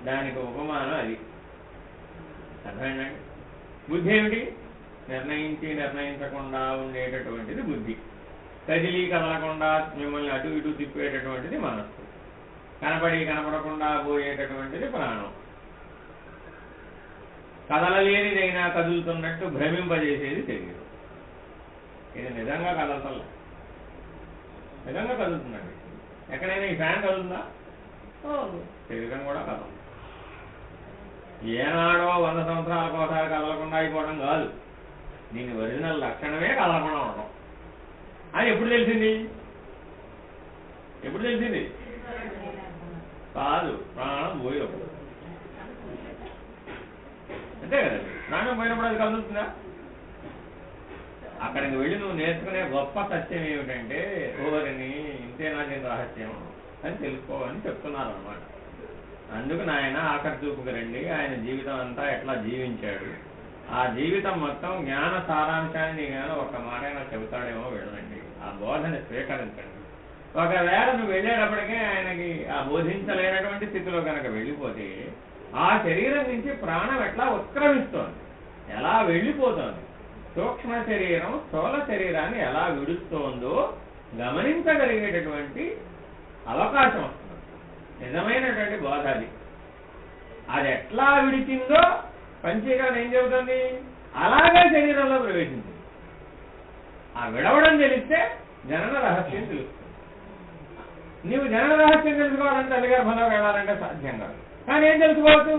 దానికి ఉపమానం అది. అర్థమైందండి? బుద్ధి ఏమిటి? నిర్ణయించకుండా ఉండేటటువంటిది బుద్ధి. కదిలి కదలకుండా మిమ్మల్ని అటు ఇటు తిప్పేటటువంటిది మనస్సు. కనపడకుండా పోయేటటువంటిది ప్రాణం. కదలలేనిదైనా కదులుతున్నట్టు భ్రమింపజేసేది శరీరం. ఇది నిజంగా కదలతల్లా, నిజంగా కదులుతుందండి. ఎక్కడైనా ఈ ఫ్యాన్ కదులుతుందా? శరీరం కూడా కదలదు. ఏనాడో 100 సంవత్సరాల కోసారి కదలకుండా అయిపోవడం కాదు, దీని ఒరిజినల్ లక్షణమే కదలకుండా ఉండడం. అది ఎప్పుడు తెలిసింది? కాదు, ప్రాణం పోయినప్పుడు. అంతే కదండి. ప్రాణం పోయినప్పుడు అది కదులుతుందా? అక్కడికి వెళ్ళి నువ్వు నేర్చుకునే గొప్ప సత్యం ఏమిటంటే, ఓరిని ఇంతేనా దీని రహస్యం అని తెలుసుకోవాలని చెప్తున్నారు అన్నమాట. అందుకు నాయన ఆఖరి చూపుకు రండి, ఆయన జీవితం అంతా ఎట్లా జీవించాడు, ఆ జీవితం మొత్తం జ్ఞాన సారాంశాన్ని నీకు ఒక మాటైనా చెబుతాడేమో వెళ్ళండి, ఆ బోధని స్వీకరించండి. ఒకవేళ నువ్వు వెళ్ళేటప్పటికే ఆయనకి ఆ బోధించలేనటువంటి స్థితిలో కనుక వెళ్ళిపోతే ఆ శరీరం నుంచి ప్రాణం ఎట్లా ఉత్క్రమిస్తోంది, ఎలా వెళ్ళిపోతోంది, సూక్ష్మ శరీరం స్థూల శరీరాన్ని ఎలా విడుస్తోందో గమనించగలిగేటటువంటి అవకాశం వస్తుంది. నిజమైనటువంటి బోధ అది. అది ఎట్లా విడిచిందో పంచీకరణ ఏం చెబుతుంది? అలాగే శరీరంలో ప్రవేశించింది. ఆ విడవడం తెలిస్తే జనన రహస్యం తెలుస్తుంది. నీవు జనన రహస్యం తెలుసుకోవాలంటే తల్లిగర్భంలో వెళ్ళాలంటే సాధ్యం కాదు. కానీ ఏం తెలుసుకోవచ్చు?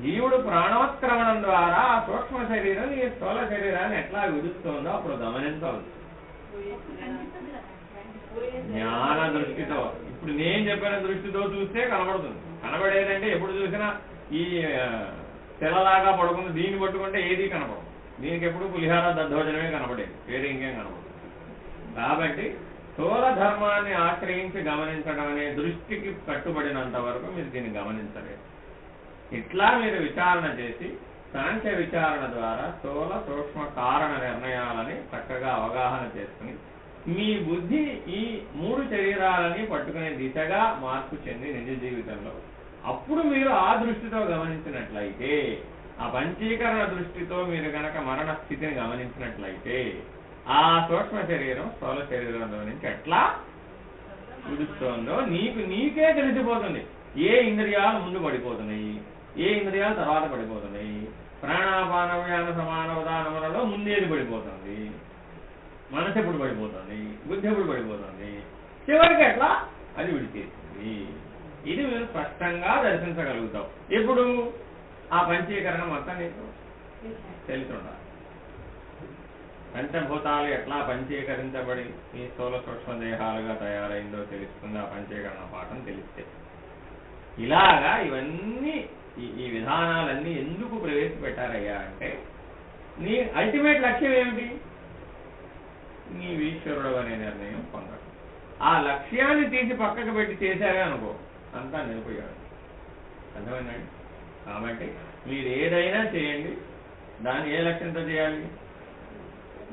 జీవుడు ప్రాణోత్క్రమణం ద్వారా ఆ సూక్ష్మ శరీరం ఈ స్థూల శరీరాన్ని ఎట్లా విడుస్తుందో అప్పుడు గమనించవచ్చు జ్ఞాన దృష్టితో. ఇప్పుడు నేను చెప్పిన దృష్టితో చూస్తే కనబడుతుంది. కనబడేదంటే ఎప్పుడు చూసినా ఈ తెల్లలాగా పడుకుంది దీన్ని పట్టుకుంటే ఏది కనపడదు. దీనికి ఎప్పుడు పులిహార దద్దోజనమే కనబడేది, వేరే ఇంకేం కనబడదు. కాబట్టి స్థూల ధర్మాన్ని ఆశ్రయించి గమనించడం అనే దృష్టికి కట్టుబడినంత వరకు మీరు దీన్ని గమనించలేదు. ఇట్లా మీరు విచారణ చేసి సాంఖ్య విచారణ ద్వారా స్థూల సూక్ష్మ కారణ నిర్ణయాలని చక్కగా అవగాహన చేసుకుని మీ బుద్ధి ఈ 3 శరీరాలని పట్టుకునే దిశగా మార్పు చెంది నిజ జీవితంలో అప్పుడు మీరు ఆ దృష్టితో గమనించినట్లయితే, ఆ పంచీకరణ దృష్టితో మీరు గనక మరణ స్థితిని గమనించినట్లయితే ఆ సూక్ష్మ శరీరం స్థూల శరీరంలో నుంచి ఎట్లా విడుస్తోందో నీకే తెలిసిపోతుంది. ఏ ఇంద్రియాలు ముందు పడిపోతున్నాయి, ఏ ఇంద్రియాలు తర్వాత పడిపోతున్నాయి, ప్రాణాపాన వ్యాన సమాన ఉదాహరణలో ముందేది పడిపోతుంది, మనసు ఎప్పుడు పడిపోతుంది, బుద్ధి ఎప్పుడు పడిపోతుంది, చివరికి ఎట్లా అది విడిచేస్తుంది. ఇది మీరు స్పష్టంగా దర్శించగలుగుతావు. ఇప్పుడు ఆ పంచీకరణ మొత్తం నీకు తెలిసి ఉండాలి. పంచభూతాలు ఎట్లా పంచీకరించబడి ఈ స్థూల సూక్ష్మ దేహాలుగా తయారైందో తెలుస్తుంది ఆ పంచీకరణ పాఠం తెలిస్తే. ఇలాగా ఇవన్నీ ఈ విధానాలన్నీ ఎందుకు ప్రవేశపెట్టారయ్యా అంటే నీ అల్టిమేట్ లక్ష్యం ఏమిటి? నీవు ఈశ్వరుడు అనే నిర్ణయం పొందడం. ఆ లక్ష్యాన్ని తీసి పక్కకు పెట్టి చేశారే అనుకో అంతా నిలిపోయాడు. అర్థమైందండి? కాబట్టి మీరు ఏదైనా చేయండి, దాన్ని ఏ లక్ష్యంతో చేయాలి?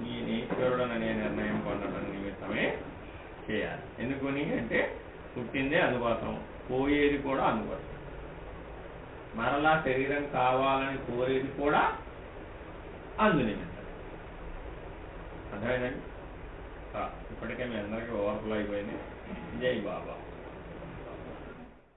ఈ ఈశ్వరుడు అనే నిర్ణయం పొందడం నిమిత్తమే చేయాలి. ఎందుకని అంటే పుట్టిందే అందుకోసం, పోయేది కూడా అందుకోసం, మరలా శరీరం కావాలని కోరేది కూడా అందునిమిత్తం. అర్థమైందండి? ఇప్పటికే మీ అందరికీ ఓవర్ఫ్లో అయిపోయింది. జై బాబా.